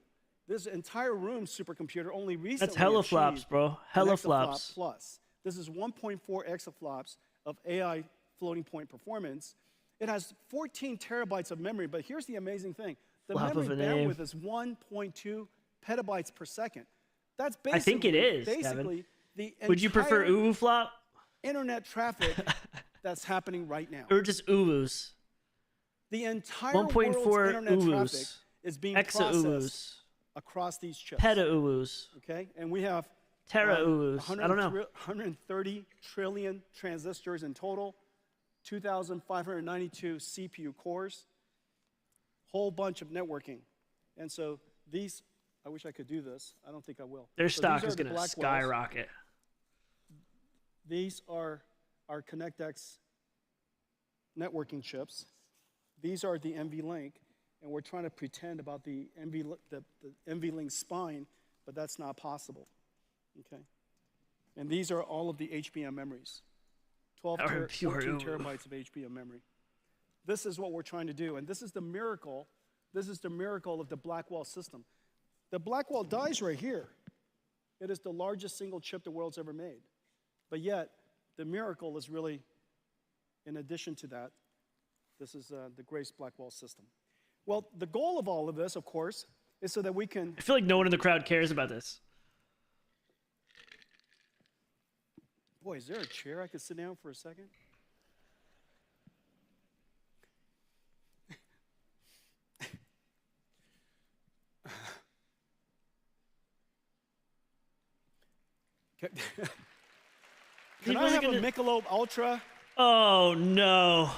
this entire room supercomputer only recently. That's hella flops, bro. Hella flops. Plus, this is 1.4 exaflops of AI floating point performance. It has 14 terabytes of memory, but here's the amazing thing: the memory bandwidth is 1.2 petabytes per second. That's basically. I think it is. Basically, the would you prefer uwu flop? Internet traffic that's happening right now, or just uwus? The entire 1.4 internet traffic is being processed across these chips. Peta uwus. Okay, and we have tera uwus. I don't know. 130 trillion transistors in total, 2,592 CPU cores, whole bunch of networking, and so these. I wish I could do this. I don't think I will. Their stock is going to skyrocket. These are our ConnectX networking chips. These are the NVLink, and we're trying to pretend about the NVLink spine, but that's not possible. Okay, and these are all of the HBM memories, 14 terabytes of HBM memory. This is what we're trying to do, and this is the miracle. This is the miracle of the Blackwell system. The Blackwell dies right here. It is the largest single chip the world's ever made, but yet the miracle is really, in addition to that. This is the Grace Blackwell system. Well, the goal of all of this, of course, is so that we can... I feel like no one in the crowd cares about this. Boy, is there a chair I could sit down for a second? Can I have a Michelob Ultra? Oh, no.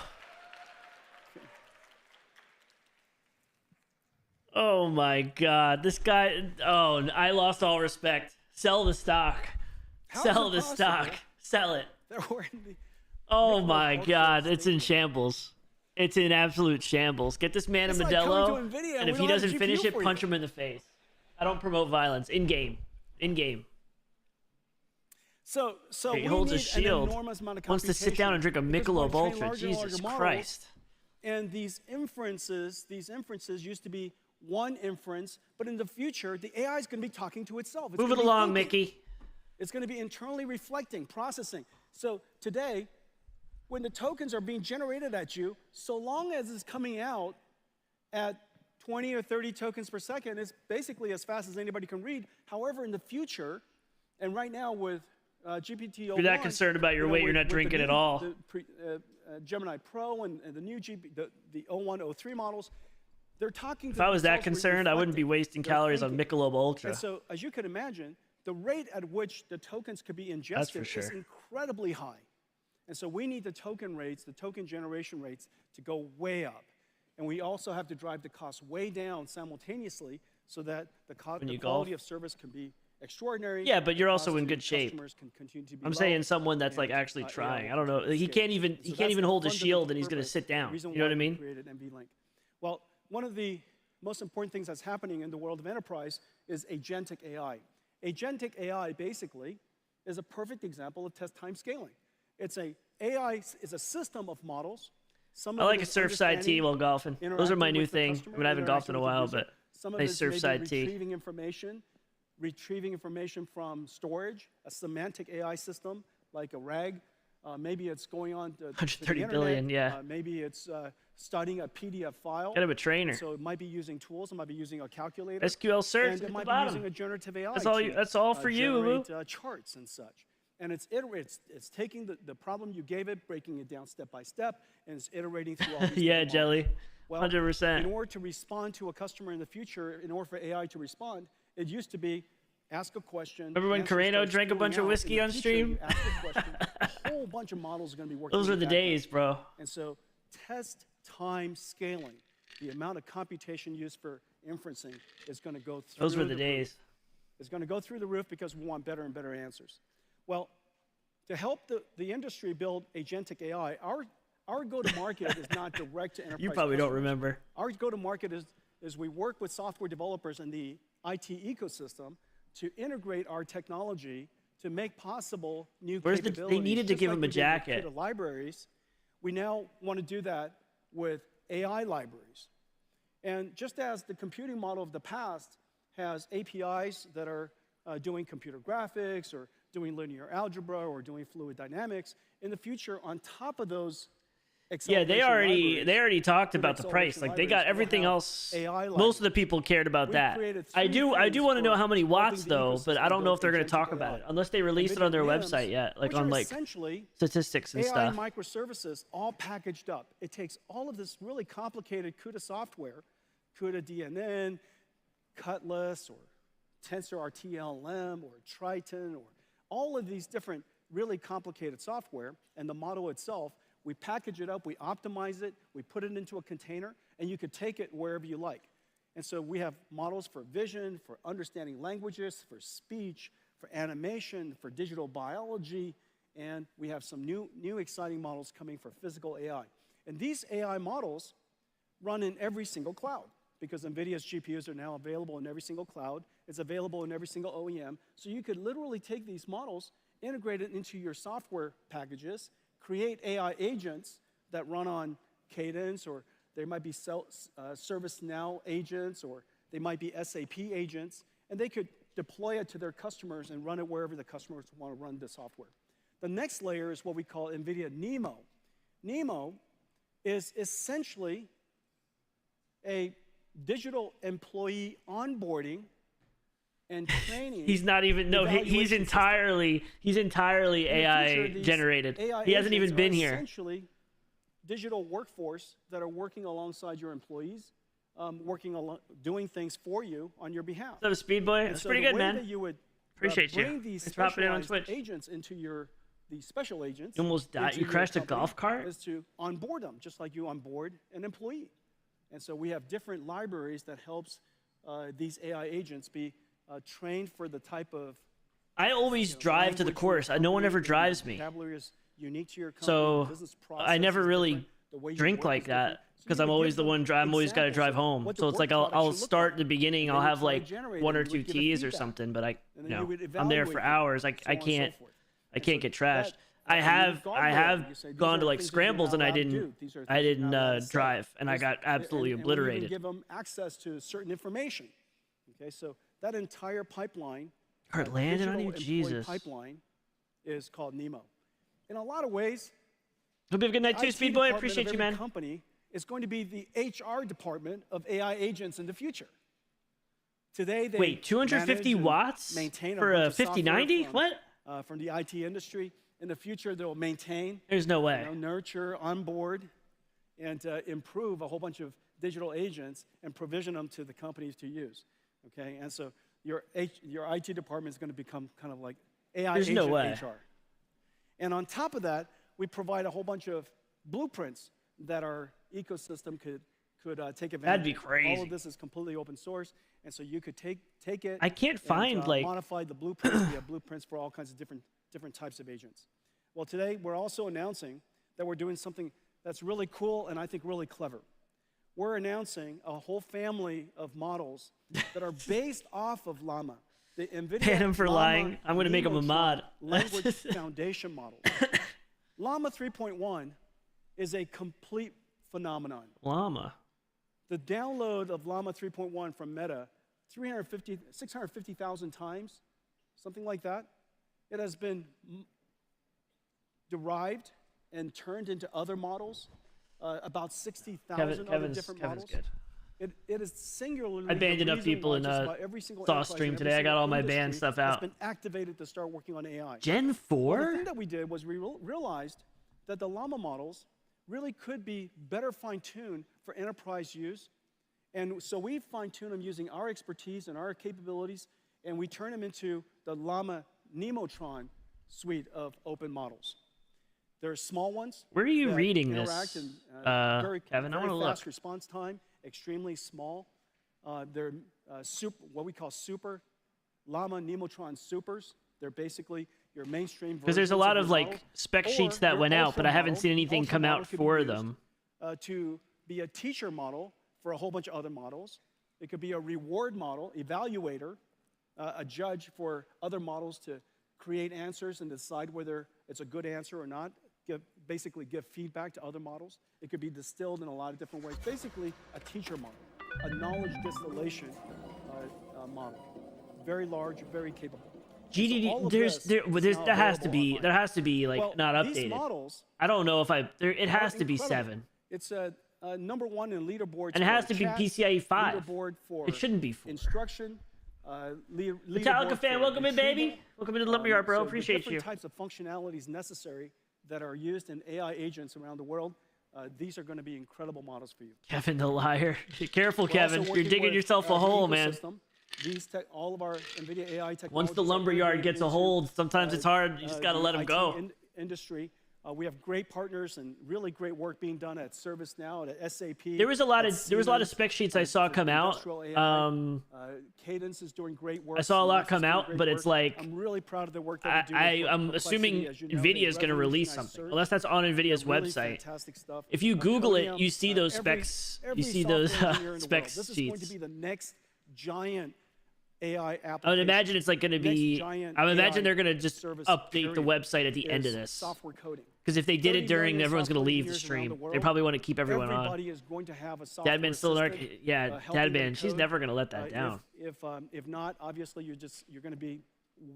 Oh my God, this guy, oh, I lost all respect. Sell the stock. How Sell is it the stock. possible Sell it. that we're in the Oh Michelob my Ultra God, it's in statement? shambles. It's in absolute shambles. Get this man a It's like coming Modelo, to NVIDIA and and if we he don't have a doesn't finish GPU it, for punch you. him in the face. I don't promote violence in game. In game. So He we holds a need shield. an enormous amount of Wants to sit down and drink a computation because Michelob we're training Ultra. larger and Jesus larger models. Christ. And these inferences used to be one inference, but in the future, the AI is going to be talking to itself. It's Move it gonna be along, thinking. Mickey. It's going to be internally reflecting, processing. So today, when the tokens are being generated at you, so long as it's coming out at 20 or 30 tokens per second, it's basically as fast as anybody can read. However, in the future, and right now with GPT-01, If you're that concerned about your weight, you're not drinking at all. Gemini Pro and the new the 01, 03 models, they're talking to If I was that themselves, concerned, I wouldn't be wasting they're calories on thinking. Michelob Ultra. And so, as you can imagine, the rate at which the tokens could be ingested sure. is incredibly high. And so we need the token rates, the token generation rates, to go way up. And we also have to drive the cost way down simultaneously so that the quality golf? of service can be extraordinary. Yeah, but you're the also cost in to good shape. customers can continue to be I'm low, saying someone that's like and, actually AI trying. I will don't know. continue He to can't scale. even So he that's can't even the hold his shield, fundamental and he's going to purpose, sit the down. reason You know why what I we mean? created NVLink. Well, one of the most important things that's happening in the world of enterprise is agentic AI. Agentic AI basically is a perfect example of test time scaling. AI is a system of models. Some I of like it a is surfside tee understanding, while golfing. Those are my interacting new with the thing. customer, I mean, I haven't golfed in a interacting while, with the but user. Some of nice it is maybe surfside tee. retrieving information from storage, a semantic AI system like a RAG. Maybe it's going on to the 130 internet. billion, yeah. Maybe it's studying a PDF file. Get him a trainer. So it might be using tools. It might be using a calculator. SQL search And at it the might be bottom. using a generative AI. That's all to, you- that's all for you, generate, Lou. charts and such. And it's taking the problem you gave it, breaking it down step by step, and it's iterating through all these Yeah, different Jelly. models. Well, 100%. in order to respond to a customer in the future, in order for AI to respond, it used to be ask a question. Remember when answers Carreno start drank a spewing bunch of out. In whiskey the on future, stream? you ask a question, a whole bunch of models are going to be working. Those in are the background. days, bro. And so test time scaling, the amount of computation used for inferencing is going to go through Those were the roof. days. It's going to go through the roof because we want better and better answers. Well, to help the industry build agentic AI, our go-to-market is not direct to enterprise You probably don't customers. remember. Our go-to-market is we work with software developers in the IT ecosystem to integrate our technology to make possible new capabilities. They needed to Just give like him a we did with jacket. CUDA libraries, we now want to do that with AI libraries. And just as the computing model of the past has APIs that are doing computer graphics or doing linear algebra or doing fluid dynamics, in the future, on top of those Yeah, they acceleration already talked CUDA about the price. acceleration Like they got libraries will everything have else. AI Most of the libraries. people cared about We've that. created I three do things want to know for how many watts helping the though, but I ecosystem don't know if build they're going to agentic talk about AI. it unless they released it on their NVIDIA website NIMs, yet, like which on are like essentially statistics and AI stuff. microservices all packaged up. It takes all of this really complicated CUDA software, CUDA DNN, Cutlass, or TensorRT-LM, or Triton, or all of these different really complicated software, and the model itself, we package it up, we optimize it, we put it into a container, and you could take it wherever you like. And so we have models for vision, for understanding languages, for speech, for animation, for digital biology, and we have some new exciting models coming for physical AI. And these AI models run in every single cloud because NVIDIA's GPUs are now available in every single cloud. It's available in every single OEM. So you could literally take these models, integrate it into your software packages, create AI agents that run on Cadence, or there might be ServiceNow agents, or they might be SAP agents, and they could deploy it to their customers and run it wherever the customers want to run the software. The next layer is what we call NVIDIA NeMo. NeMo is essentially a digital employee onboarding and training. He's not even he's entirely AI generated. AI he hasn't even agents been are here. Essentially, digital workforce that are working alongside your employees, doing things for you on your behalf. What's up, Speed Boy? And That's so pretty the good, way man. that you would Appreciate you. bring these Thanks for hopping in on specialized Twitch. agents into the special agents. You almost died. into You your crashed a company golf cart? Is to onboard them, just like you onboard an employee. And so we have different libraries that helps these AI agents be trained for the type of I always drive to the course. No one ever drives me. Vocabulary is unique to your company, So business I process never is really different, the way you drink work like is different. that So because you I'm would always give the one. I'm always got to examples drive of home. what the So it's work like I'll product should look start like. at the beginning. And I'll then have you try like to generate one it or and two would give it teas or feedback. something, but I, And you then you know, would I'm there evaluate for it, hours. I so on and so can't. forth. I And can't so get trashed. that- I and have you've I guardrailed have it. You say, these gone are to like things that you're scrambles not and I allowed to didn't do. These are I things you're didn't not allowed to say. drive and I got absolutely and we even obliterated. give them access to certain information. Okay, so that entire pipeline, Start landing on digital you, employee Jesus. pipeline, is called Nemo. In a lot of ways, Hope you have a good night too, IT Speed Boy. I department appreciate of you, every man. company is going to be the HR department of AI agents in the future. Today, they Wait, 250 manage and watts maintain for bunch a of software 5090? from, What? From the IT industry. In the future, they'll maintain, There's no way. nurture, onboard, and improve a whole bunch of digital agents and provision them to the companies to use. Okay, and so your IT department is going to become kind of like AI There's agent no way. HR. And on top of that, we provide a whole bunch of blueprints that our ecosystem could take advantage. That'd be of. All crazy. of this is completely open source, and so you could take it. I can't find, and, like- modify the blueprints. We have blueprints for all kinds of different types of agents. Well, today we're also announcing that we're doing something that's really cool and I think really clever. We're announcing a whole family of models that are based off of Llama. The NVIDIA Ban him for Llama lying. I'm gonna make him a Nemotron mod. Language Foundation model. Llama 3.1 is a complete phenomenon. Llama. The download of Llama 3.1 from Meta, 650,000 times, something like that. It has been derived and turned into other models, about 60,000 other different models. Good. It is singularly. I banded the up reason people why in just about every single Saw enterprise stream and today. every I got single all my industry band stuff has out. been activated to start working on AI. Gen Well, 4? the thing that we did was we realized that the Llama models really could be better fine-tuned for enterprise use. And so we fine-tune them using our expertise and our capabilities, and we turn them into the Llama Nemotron suite of open models. There are small ones. Where are you that reading interact this, in, Kevin? I very want to look. fast response time, extremely small. They're what we call super Llama Nemotron supers. They're basically your mainstream Because there's a versions lot of of your like models, spec or sheets that your went out, ultra but I haven't model. seen anything Ultra come model out could be for used, them. to be a teacher model for a whole bunch of other models. It could be a reward model, evaluator, a judge for other models to create answers and decide whether it's a good answer or not, basically give feedback to other models. It could be distilled in a lot of different ways. Basically, a teacher model, a knowledge distillation model. Very large, very capable. GDD, there has to be like Well, not these updated. models I don't know if it has to be incredible. 7. It's a #1 in leaderboards. And it has for to be chat, PCIe 5. Leaderboard for It shouldn't be 4. instruction. Metallica Leaderboard fan, for welcome in, baby. retrieval. Welcome into the Lumberyard, bro. So the Appreciate different you. types of functionalities necessary that are used in AI agents around the world. These are going to be incredible models for you. Kevin the liar. Careful, We're also Kevin. You're working digging with, yourself a the hole, man. ecosystem. All of our NVIDIA AI technologies. Once the are Lumberyard integrated gets a into, hold, sometimes it's hard. You just got to the let them IT go. Industry. We have great partners and really great work being done at ServiceNow, at SAP. There was a lot at of spec sheets I saw come out. industrial AI. Cadence is doing great work. I saw a lot Synopsys come is doing out, great but it's work. like I'm really proud of the work that we're doing. I'm assuming NVIDIA is going to release something, unless that's on NVIDIA's Really website. fantastic stuff. If you Google it, Codium, you see those every specs. You every see those software engineer in the world. specs This is going to sheets. be the next giant AI application. I would imagine it's like going to be. I would imagine they're going to just service update the period website at the end of is this. Software coding. Because if they did 30 it during, million everyone's going to software leave the engineers around stream. the They world. probably want to keep everyone Everybody on. is going to have a software Dadman's still an assistant, yeah. helping them Dadman, she's code. never going to let that down. If not, obviously you're going to be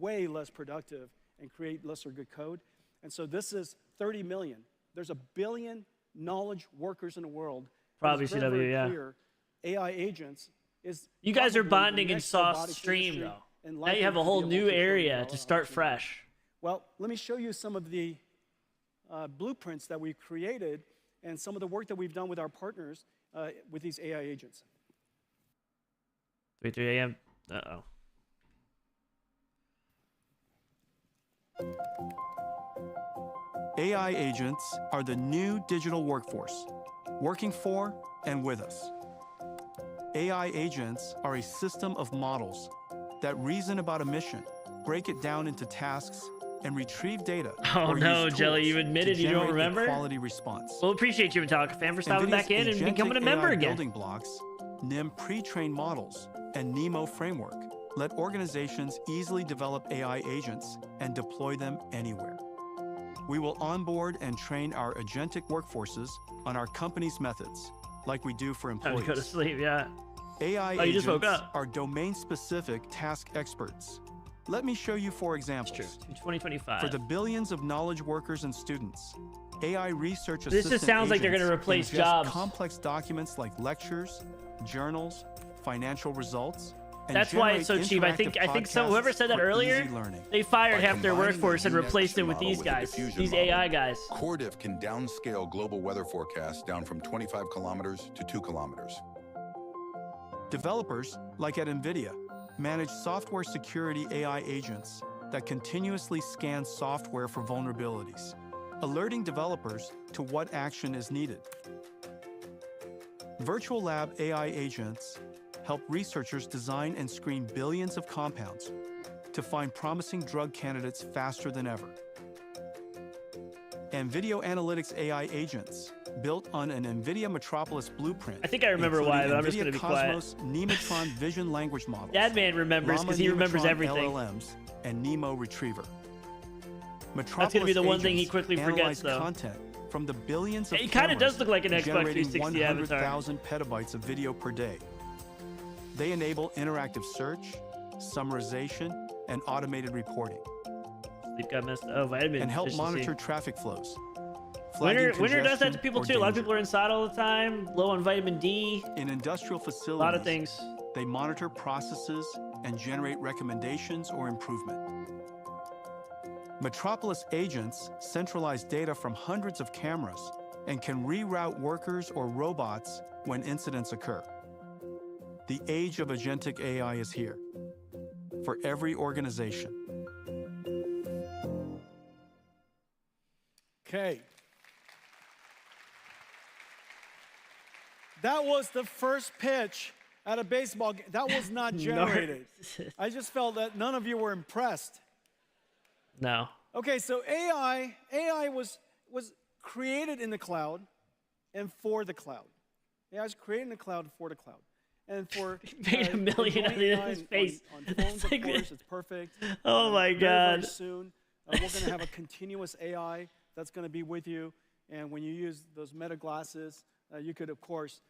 way less productive and create lesser good code. And so this is 30 million. There's 1 billion knowledge workers in the world. Probably It's very, CW, very yeah. clear. AI agents is. You guys are probably the bonding in next Sauce robotics stream industry though. and Now you have a likely whole to be new multi-trillion area dollar to start opportunity. fresh. Well, let me show you some of the blueprints that we've created and some of the work that we've done with our partners with these AI agents. 3 a.m. Uh-oh. AI agents are the new digital workforce, working for and with us. AI agents are a system of models that reason about a mission, break it down into tasks, and retrieve data. Oh or no, use Jelly, tools you admitted to you don't generate a remember? quality response. Well, appreciate you, Metallica fan, for stopping back in and becoming a member AI again. Building blocks, NIM pre-trained models, and NEMO framework let organizations easily develop AI agents and deploy them anywhere. We will onboard and train our agentic workforces on our company's methods, like we do for Time employees. to go to sleep, yeah. AI Oh, you just woke agents up. are domain-specific task experts. Let me show you 4 examples. It's true. 2025. For the billions of knowledge workers and students, AI research This assistant just sounds like they're agents gonna replace ingest jobs. complex documents like lectures, journals, financial results, and That's why it's so generate cheap. I interactive think so. Whoever said that podcasts for earlier, easy learning. they fired By half their combining workforce the and replaced it VNet with these model guys, the diffusion these model, AI guys. CoreDiff can downscale global weather forecasts down from 25 kilometers to 2 kilometers. Developers, like at NVIDIA, manage software security AI agents that continuously scan software for vulnerabilities, alerting developers to what action is needed. Virtual Lab AI agents help researchers design and screen billions of compounds to find promising drug candidates faster than ever. And video analytics AI agents built on an NVIDIA Metropolis blueprint. I think I remember why, but I'm just NVIDIA gonna be quiet. Cosmos Nematron vision language models. That man remembers because he remembers Llama everything. LLMs and Nemo Retriever. That's gonna be the one thing he agents quickly forgets, analyze though. Content from the billions of It kinda cameras, does look like an Xbox generating 360 avatar. 100,000 petabytes of video per day. They enable interactive search, summarization, and automated reporting, Sleep got messed. Oh, vitamin and help deficiency. monitor traffic flows. Winter flagging does that to congestion people or too. A lot of danger. people are inside all the time, low on vitamin D. In industrial facilities, A lot of things. they monitor processes and generate recommendations or improvement. Metropolis agents centralize data from hundreds of cameras and can reroute workers or robots when incidents occur. The age of agentic AI is here for every organization. Okay. That was the first pitch at a baseball game. That was not generated. I just felt that none of you were impressed. No. Okay, so AI was created in the cloud and for the cloud. AI was created in the cloud and for the cloud. And for Made $1 million out of his face. on phones, of course, it's perfect. Oh my Very, God. very soon, we're going to have a continuous AI that's going to be with you. And when you use those Meta glasses, you could, of course,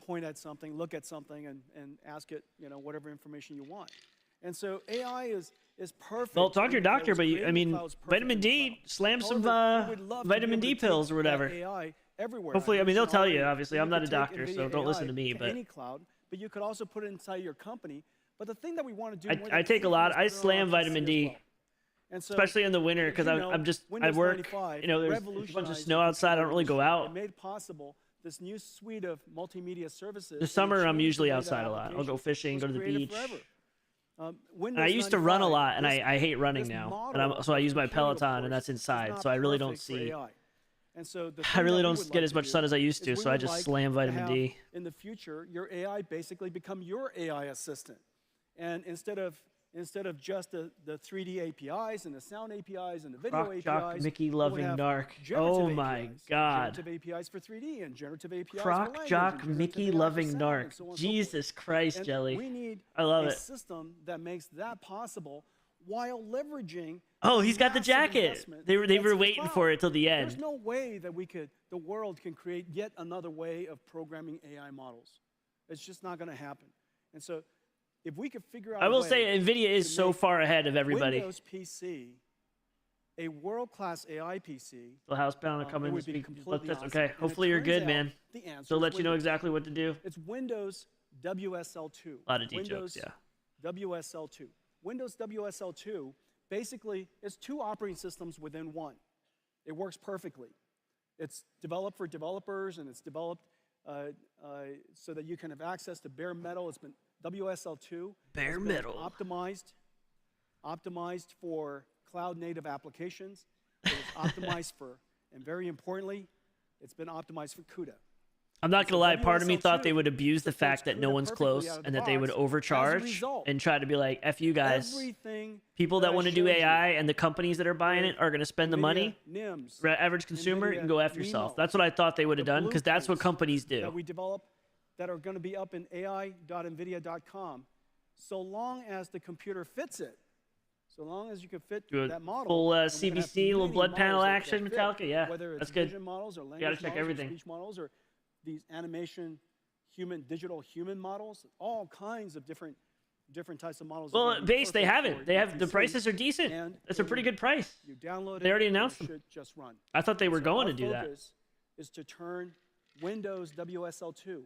point at something, look at something, and ask it, whatever information you want. And so AI is perfect. Well, talk to your It doctor, was but created I in the mean, cloud, it's perfect vitamin in the D, cloud. slam some However, we would love to be vitamin able D to pills take or whatever. that AI everywhere. Hopefully, I mean, they'll tell you, Functionality, obviously. you I'm not could a take doctor, so NVIDIA don't listen AI to me, but any cloud, but you could also put it inside your company. But the thing that we want to do, more I than take a lot. anything I is put it on slam PC vitamin as D, well. And so, especially in the winter, because as you know, I'm just, I Windows work, 95 there's a bunch of revolutionized snow the outside. I don't really go out. It made possible this new suite of multimedia services. The and summer, it I'm changed usually the way outside that a lot. I'll go application fishing, was go to the created beach. forever. And Windows I used to run a 95, lot, and this- I hate running this now. model So I use my of computing, of Peloton, and course, that's is inside. not So I really don't perfect for see. AI. And so the I thing really that we don't would get like as to much do sun as I used is to, we so I would just like slam to vitamin have, D. in the future, your AI basically become your AI assistant. And instead of just the 3D APIs and the sound APIs and the video Croc, APIs, Jock, Mickey, we would Loving have Narc. generative Oh my APIs, God. Generative APIs for 3D and generative APIs for Croc, language Jock, and generative Mickey, AI for Loving sound, Narc. and so on and so forth. Jesus Christ, And Jelly. we need I love a it. system that makes that possible while leveraging. Oh, he's got the massive jacket. investment They that's were in the waiting cloud. for it till the There's end. no way that the world can create yet another way of programming AI models. It's just not going to happen. And so, if we could figure out, I will a way say NVIDIA is to so make far ahead of everybody. Windows PC, a world-class AI PC, So housebound to come it in would and be speak. completely That's awesome. okay. And it Hopefully you're turns good, out man. the answer They'll is let you know Windows. exactly what to do. It's Windows WSL2. A lot of D Windows jokes, yeah. WSL2. Windows WSL2 basically is 2 operating systems within one. It works perfectly. It's developed for developers, and it's developed so that you can have access to bare metal. It's been WSL2. Bare has been metal. Optimized for cloud-native applications. It was optimized for, and very importantly, it's been optimized for CUDA. I'm not is gonna the lie. Part of me thought they WSL2 would abuse the fact that no clear one's perfectly close out of the and that they would box. As a overcharge result, and try to be like, "F you guys." everything People that I want to do showed you AI and the companies that are buying with it are gonna spend the money. NVIDIA NIMs, Average consumer, you NVIDIA can go after yourself. NeMo, That's what I thought they would have the done because that's what blueprints companies that do. we develop that are going to be up in ai.nvidia.com, so long as the computer fits it, so long as you can fit Do a that model. full and we're gonna have CBC, little many blood panel models action, that fit, Metallica. Yeah, whether it's that's good. vision models or language gotta check models or everything. speech models or these animation, digital human models, all kinds of different types of models. Well, are gonna be base they perfect have for it. They have the UTC, prices are decent. and It's a when pretty good price. You download They it, already and it announced them. should just run. I thought they were So going our to do that. focus is to turn Windows WSL2,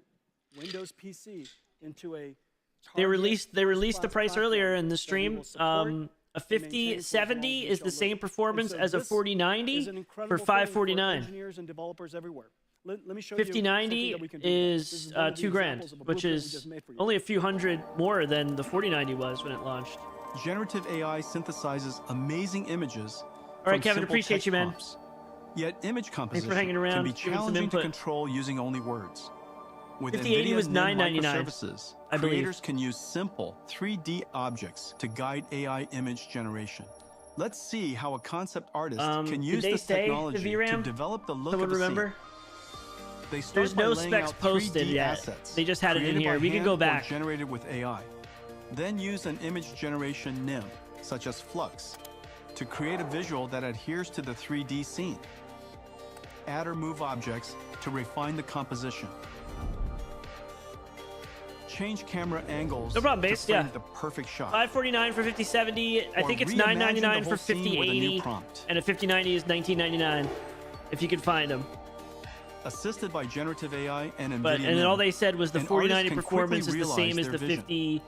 Windows PC into a They released the first-class price earlier in the platform that we stream. will support A and maintain for as long 5070 as we is shall the same live. performance And so as a this 4090 is an for incredible thing 549. engineers and developers everywhere. Let me show you something 5090 that we can do now. This is one of the $2 grand, examples of a which blueprint we is just made for you. only a few hundred more than the 4090 was when it launched. Generative AI synthesizes amazing images. All right, Kevin, appreciate you, man. Yet image composition hanging around, can be giving some challenging to input. control using only words. With 5080 NVIDIA was NIM $9.99, microservices, I believe. creators can use simple 3D objects to guide AI image generation. Let's see how a concept artist can Did use they this say the technology to VRAM? develop the look Someone of a remember? scene. They start There's by no laying specs out posted 3D yet. assets They just had it in created here. by We can hand go or back. generated with AI. Then use an image generation NIM, such as Flux, to create a visual that adheres to the 3D scene. Add or move objects to refine the composition. Change camera angles No problem, to Base, frame yeah. the perfect shot. 549 for 5070. I Or think it's reimagine the $9.99 whole for scene with a new 5080, prompt. and a 5090 is $19.99 if you can find them. Assisted by generative AI and NVIDIA But and then NIM, all they said was the an 4090 artist can performance is quickly the same as realize the their vision.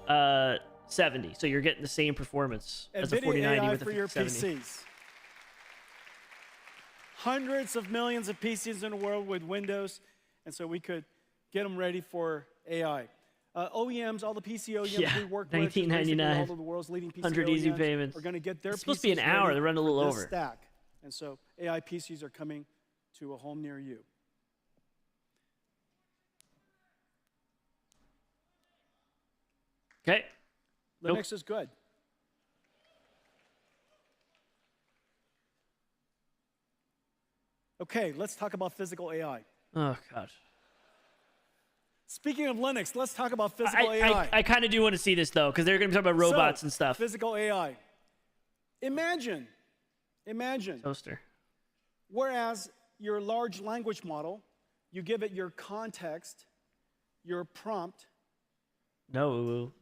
5070. So you're getting the same performance as a NVIDIA 4090 AI with a for your 5070. PCs. Hundreds of millions of PCs in the world with Windows, and so we could get them ready for AI. OEMs, all the PC OEMs Yeah, we work with, basically $19.99. all of the world's leading PC 100 easy OEMs payments. are going to get their It's supposed to be an PCs hour. ready They're running a little for this over. stack. And so AI PCs are coming to a home near you. Okay. Linux is good. Okay, let's talk about physical AI. Oh, God. Speaking of Linux, let's talk about physical AI. I kind of do want to see this, though, because they're going to be talking about robots So, and stuff. Physical AI. Imagine, Toaster. whereas your large language model, you give it your context, your prompt No,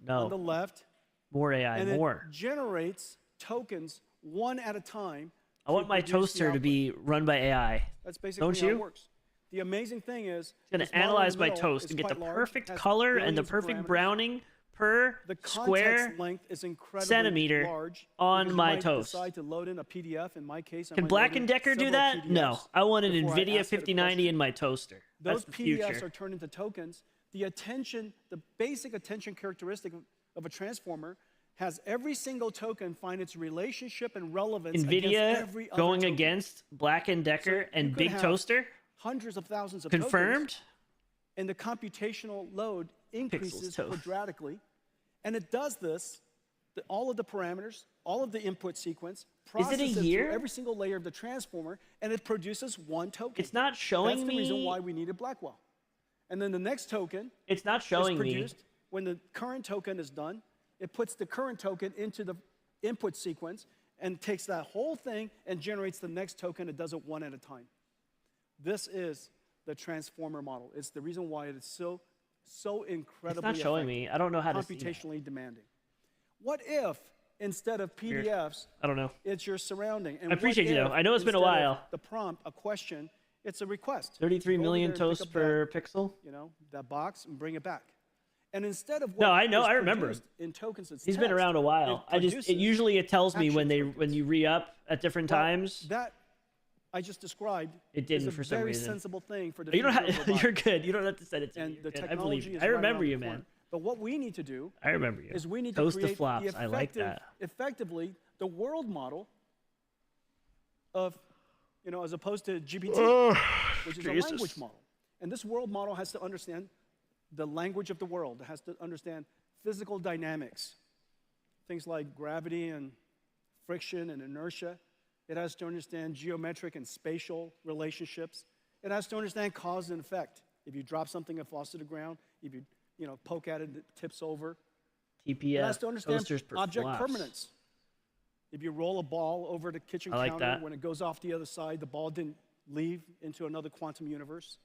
on the no. left, More AI, and more. it generates tokens one at a time. I want my produce the toaster to output. be run by AI. That's basically Don't how you? it works. The amazing thing is, It's going this to model in analyze the my middle toast is and get the quite large, perfect has color and the billions of perfect parameters. browning per The context square length is incredibly centimeter large on because you my might toast. decide to load in a PDF. In my case, I Can might Black load in & Decker do several that? No. PDFs I want an before I NVIDIA ask it a 5090 question. in my toaster. Those That's the PDFs future. are turned into tokens. The attention, the basic attention characteristic of a transformer has every single token find its relationship and relevance against NVIDIA every other going token. against Black & Decker So you and could Big have Toaster? Hundreds of thousands of Confirmed? tokens, and the computational load increases toast. quadratically. And it does this, all of the parameters, all of the input sequence, Is it a processes through year? every single layer of the transformer, and it produces one token. It's not showing That's the reason me- why we needed Blackwell. And then the next token It's not showing is me. produced when the current token is done. It puts the current token into the input sequence and takes that whole thing and generates the next token. It does it one at a time. This is the transformer model. It's the reason why it is so incredibly It's not showing me. I don't know how to see that. computationally demanding. What if instead of Weird. PDFs, I don't know. it's your surrounding? And I appreciate what you, though. if I know it's been a instead of while. The prompt, a question, it's a request. 33 Go over million there and pick toasts up per that, pixel? you know, that box and bring it back. And instead of No, what I know. is I remember produced in tokens, it's He's been text, around a while. it It produces usually it tells me when action when you re-up at different Well, times. That I just described. It didn't is a for some very reason. sensible thing for the You don't future of have, robotics. you're good. You don't have to send it to And me. the You're good. I technology believe you. is I right remember around you, the man. corner. But what we need to do I remember you. is we need Toast to to create flops. the I like that. effectively the world model of, as opposed to GPT, which is Jesus. a language model. And this world model has to understand the language of the world. It has to understand physical dynamics, things like gravity and friction and inertia. It has to understand geometric and spatial relationships. It has to understand cause and effect. If you drop something, it falls to the ground. If you poke at it, it tips over. TPF. It has to understand object flops. permanence. If you roll a ball over the kitchen counter, that. when it goes off the other side, the ball didn't leave into another quantum universe.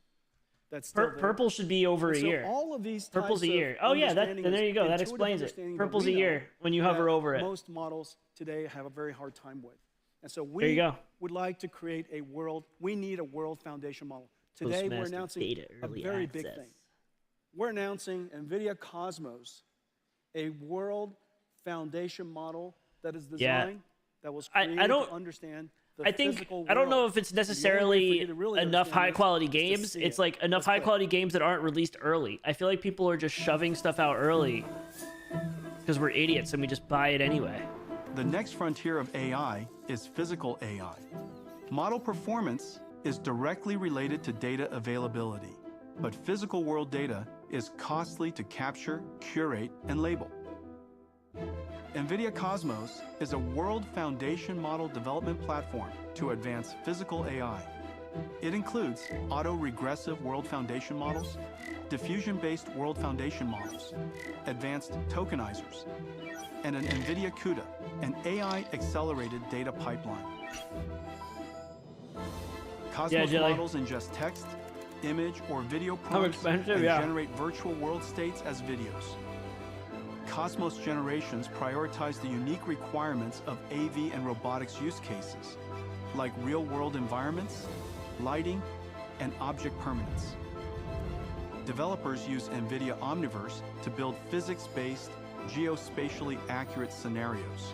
That's still there. Purple should be over a So year. all of these Purple's types a year. of Oh yeah, understanding there you go. That intuitive explains it. understanding that Purple's we a know year when you hover that over it. Most models today have a very hard time with. And so There you we go. would like to create a world, we need a world foundation model. Today we're Postmaster announcing Data a Early very big Access. thing. We're announcing NVIDIA Cosmos, a world foundation model that is designed, that was created to understand the physical world. I don't know if it's And the only way for necessarily you to really enough understand high quality this is to games. see It's it. like enough That's high it. quality games that aren't released early. I feel like people are just shoving stuff out early because we're idiots and we just buy it anyway. The next frontier of AI is physical AI. Model performance is directly related to data availability, but physical world data is costly to capture, curate, and label. NVIDIA Cosmos is a world foundation model development platform to advance physical AI. It includes auto-regressive world foundation models, diffusion-based world foundation models, advanced tokenizers, and an NVIDIA CUDA, an AI-accelerated data pipeline. Cosmos Jelly. models ingest text, image, or video How prompts expensive? and Yeah. generate virtual world states as videos. Cosmos generations prioritize the unique requirements of AV and robotics use cases, like real-world environments, lighting, and object permanence. Developers use NVIDIA Omniverse to build physics-based, geospatially accurate scenarios,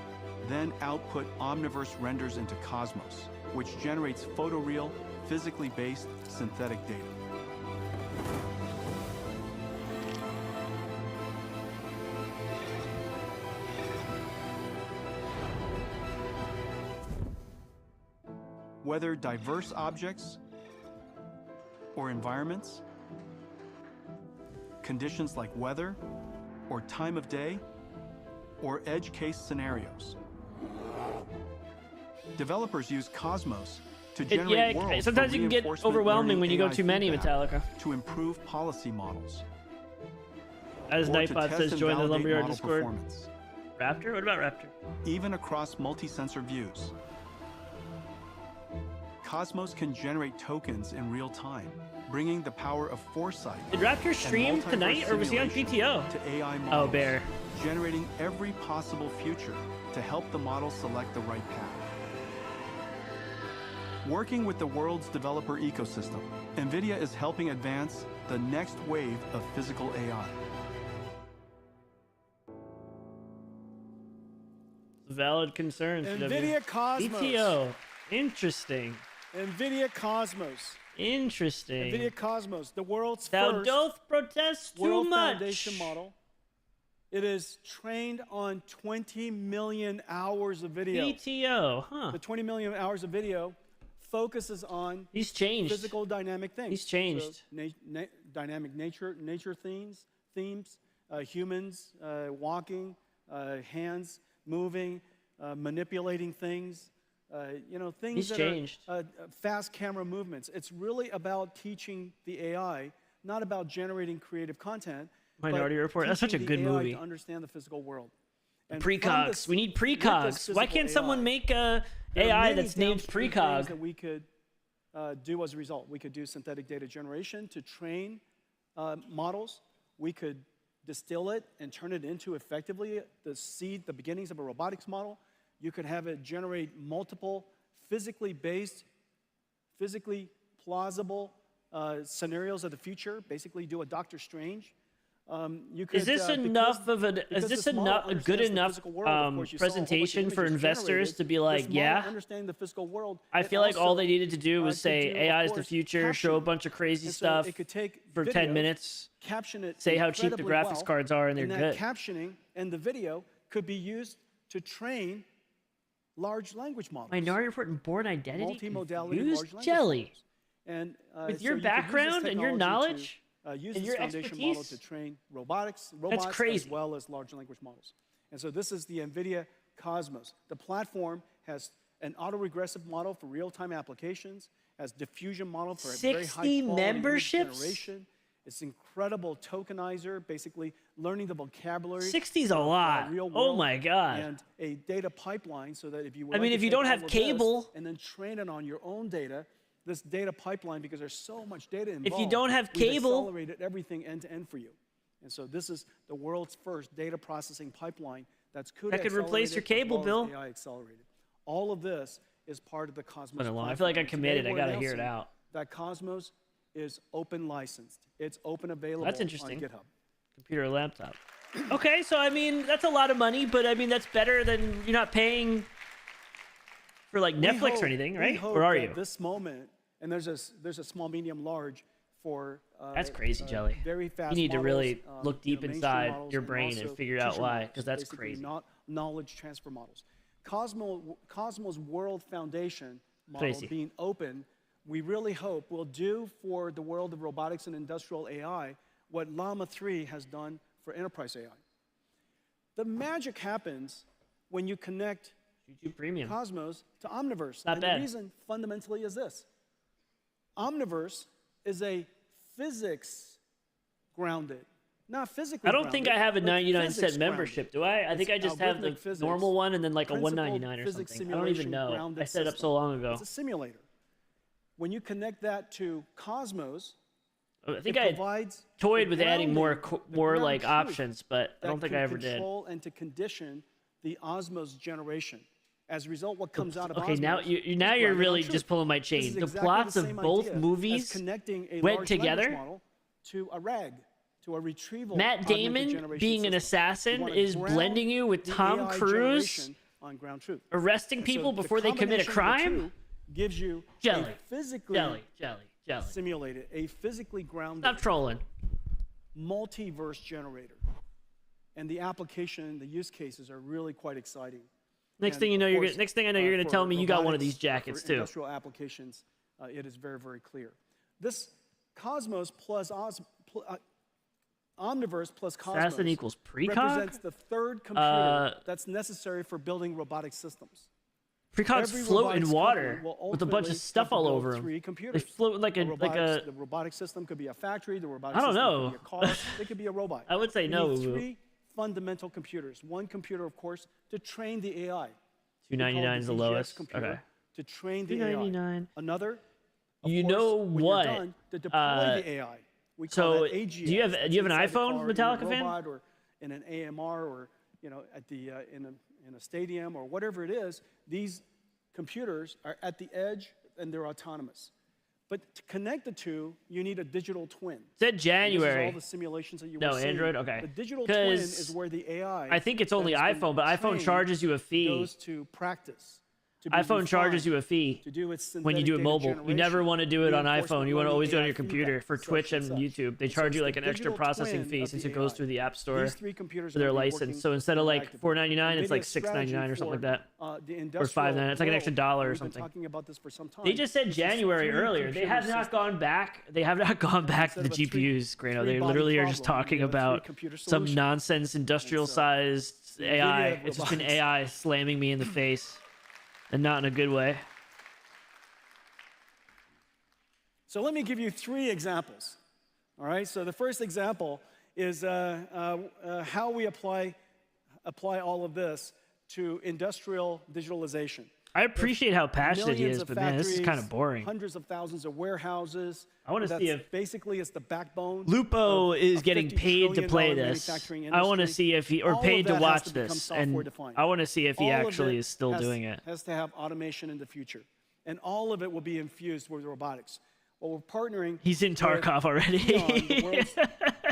then output Omniverse renders into Cosmos, which generates photoreal, physically based synthetic data. Whether diverse objects or environments, conditions like weather or time of day, or edge case scenarios. Developers use Cosmos to generate worlds sometimes for you can get reinforcement overwhelming learning when you go AI too many, feedback Metallica. to improve policy models. As or to Nightbot test says, and join the validate Lumberyard model Discord. performance, Raptor? What about Raptor? even across multi-sensor views. Cosmos can generate tokens in real time, bringing the power of foresight. Did Raptor and stream multiverse tonight, or was he on simulation PTO? To AI Oh, models, Bear. generating every possible future to help the model select the right path. Working with the world's developer ecosystem, NVIDIA is helping advance the next wave of physical AI. Valid concerns. NVIDIA Cosmos. PTO. Interesting. NVIDIA Cosmos. Interesting. NVIDIA Cosmos, the world's Thou first doth protest too world much. foundation model. It is trained on 20 million hours of video. PTO, huh? The 20 million hours of video focuses on He's changed. physical dynamic things. He's changed. So, dynamic nature themes, humans walking, hands moving, manipulating things. Things He's that changed. are fast camera movements. It's really about teaching the AI, not about generating creative content. Minority but Report. That's such a teaching good the AI movie. to understand the physical world. And from Precogs. this- We need with this precogs. Why physical can't someone AI, make a there are AI many that's named downstream things precog? that we could do as a result. We could do synthetic data generation to train models. We could distill it and turn it into effectively the beginnings of a robotics model. You could have it generate multiple physically based, physically plausible scenarios of the future. Basically, do a Doctor Strange. You could, Is this enough of a? Is this enough a good enough presentation for investors to be like, yeah? Understanding the physical world. I feel like all they needed to do was say do, AI of is the course, future, show a bunch of crazy And so stuff it could take for 10 video, minutes, caption it say how cheap the incredibly graphics well, cards are, and they're that good. captioning and the video could be used to train large language models. Minority Report and Born Identity Multimodality confused large language jelly. models. And with so your you could use this background and your technology knowledge use and this your foundation model expertise, to train robots crazy. as well as large language models. And so this is the NVIDIA Cosmos. The platform has an autoregressive model for real-time applications, has diffusion model for a very high quality image memberships? generation. It's incredible tokenizer, basically learning the vocabulary. 60's a lot. Real Oh world, my God. And a data pipeline so that if you would I mean, like if to you take don't all have of cable- this and then train it on your own data, this data pipeline, because there's so much data involved. If you don't have we've cable- accelerated everything end to end for you. And so this is the world's first data processing pipeline That could replace your cable bill. AI accelerated. All of this is part of the Cosmos Been a long- I platform. feel like I Today committed. I we're gotta hear it announcing out. That Cosmos is open licensed. It's open available That's interesting. on GitHub. Computer or laptop. Okay, so I mean, that's a lot of money, but I mean, that's better than you're not paying for like Netflix or anything, We right? hope Or are that you? This moment, and there's a small, medium, large for That's crazy, Jelly. very fast You need to models, really look deep mainstream inside models, your brain and also figure out teacher why, models, 'cause that's basically crazy. Knowledge transfer models. Cosmos World Foundation model Crazy. being open, we really hope will do for the world of robotics and industrial AI what Llama 3 has done for enterprise AI. The magic happens when you connect YouTube Premium. Cosmos to Omniverse. Not and bad. the reason fundamentally is this. Omniverse is a physics grounded, not physically I don't think I grounded, have a but 99 physics cent membership, do grounded. I? I think I It's just have the algorithmic physics, normal one and then like a principled 199 or physics something. I don't even simulation know. grounded I set it up so system. long ago. It's a simulator. When you connect that to Cosmos, I think it I had provides toyed the with adding more grounding, the more ground like truth options, but I that don't think can I ever did. control and to condition the Osmos generation. As a result, what comes out of Okay, Osmos now is you're grounded really on just truth. pulling my This chain. is The exactly plots the of same both idea as movies connecting a went large together. language model to a RAG, to a retrieval Matt augmented Damon generation being an system. You assassin wanna is ground blending you with the Tom AI Cruise generation on ground truth. arresting And so people the before they commit a combination of the crime. two gives you Jelly. a physically Jelly. simulated, a physically grounded Stop trolling. multiverse generator. And the application, the use cases are really quite exciting. Next And thing you know, of you're course, gonna, next thing I know, you're gonna for tell me you got one of robotics, these jackets for too. Industrial applications, it is very, very clear. This Cosmos plus Omniverse plus Cosmos Assassin equals precog? represents the third computer that's necessary for building robotic systems. Precogs Every float in robotics water company will with a bunch ultimately of stuff have to all build over them. 3 They computers. float like a The robotic system could be a factory. The robotic I don't system know. could be a car. It could be a robot. I would say You no. need 3 fundamental computers. One computer, of course, to train the AI. $299 is the DGX lowest. computer Okay. to train the AI. $299. Another. of You course, know when what? You're done, to deploy the AI. We call so that AGX. do you have That's an inside the iPhone, car, in a Metallica fan? robot or in an AMR or at the in a stadium or whatever it is. These computers are at the edge and they're autonomous. But to connect the two, you need a digital twin. Said And January. this is all the simulations that you No, were seeing. Android? Okay. The digital twin 'Cause is where the AI. I think it's only that has been iPhone, but iPhone trained charges you a fee. Goes to practice. To be iPhone charges refined, you a fee to do its when you do it synthetic mobile. data You never generation, want to do it on reinforcement iPhone. You want to learning, always do it on AI your computer. feedback, For such Twitch and such. YouTube, they And so charge it's you the like an extra digital processing twin fee of since the it goes AI. through the App Store These 3 computers for their are gonna be license. working So instead of like interactively. $4.99, it's like NVIDIA's $6.99 or something like that. strategy Or for, $5.99. It's like an extra dollar or we've been something. talking about this for some time. They just said It's January 3 earlier. They computer have not systems. gone back. They have not gone back to the Instead of a GPUs, Grano. They 3-body literally are just problem, talking we have a about 3-computer some solution. nonsense industrial-sized AI. NVIDIA It's just been robotics. AI slamming me in the face, and not in a good way. So let me give you 3 examples. All right. So the first example is how we apply all of this to industrial digitalization. I appreciate how passionate he Millions is, of but man, this is factories, kind of boring. Hundreds of thousands of warehouses. I wanna That's see if basically it's the backbone. Lupo of is a getting $50 paid to trillion play this. manufacturing I want to industry. see if he, or All of paid to that has watch to become this, and software-defined. I want to see if he All of actually it is still has- doing it. Has to have automation in the future, and all of it will be infused with robotics. Well, we're partnering. He's in Tarkov already. Beyond, the world's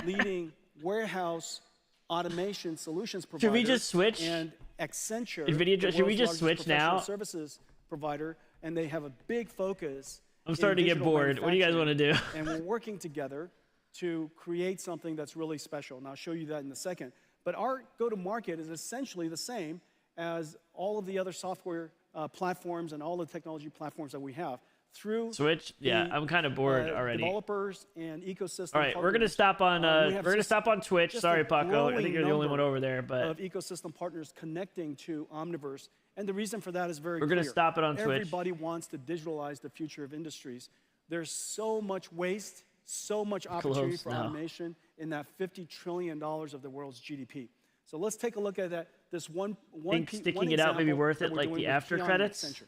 leading warehouse automation solutions provider. Should we just switch? And Accenture. NVIDIA, the should we world's just largest switch now? professional services provider, and they have a big focus. I'm starting to get bored. What do you guys want to do? And we're working together to create something that's really special. And I'll show you that in a second. But our go-to-market is essentially the same as all of the other software platforms and all the technology platforms that we have. through Switch. Yeah, the, I'm kind of bored already. Developers and ecosystem. All right, we're gonna partners. stop on We have we're gonna just- stop on Twitch. just Sorry, a Paco. I think growing you're the only one number over there, but of ecosystem partners connecting to Omniverse, and the reason for that is very we're clear. gonna stop it on Twitch. Everybody wants to digitalize the future of industries. There's so much waste, so much opportunity Close for now. automation in that $50 trillion of the world's GDP. So let's take a look at that. This one think pe- sticking one it out may be example worth that it, we're like doing the with after Keon and credits? Accenture.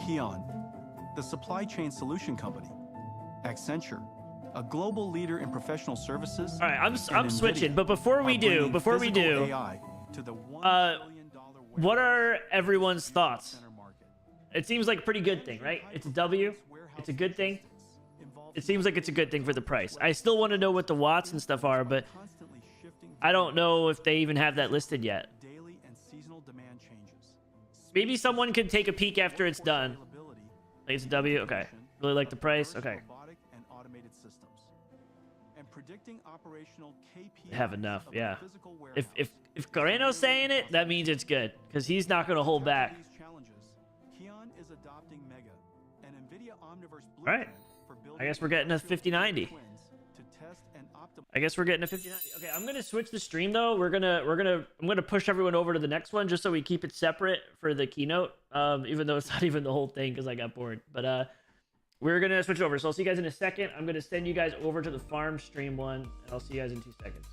Keon, the supply chain solution company. Accenture, a global leader in professional services. All right, I'm and switching, NVIDIA but before we are do, bringing before we physical do, AI to the $1 trillion what are everyone's thoughts? center market. It seems like a pretty good thing, right? It's a W. It's a good thing. It seems like it's a good thing for the price. I still want to know what the watts and stuff are, but I don't know if they even have that listed yet. Daily and seasonal demand changes. Maybe someone could take a peek after it's done. Like, it's a W. Okay. Really like the price. Okay. Robotic and automated systems. And predicting operational KPIs Have enough. of a Yeah. physical If Carreno's saying it, that means it's good because he's not going to hold back. These challenges, Keon is adopting Mega, an NVIDIA Omniverse All right. blueprint for building I guess we're getting a 5090. twins to test and optimize. I guess we're getting a 5090. Okay, I'm gonna switch the stream though. I'm gonna push everyone over to the next one just so we keep it separate for the keynote. Even though it's not even the whole thing because I got bored. But we're gonna switch over. So I'll see you guys in a second. I'm gonna send you guys over to the farm stream one, and I'll see you guys in 2 seconds.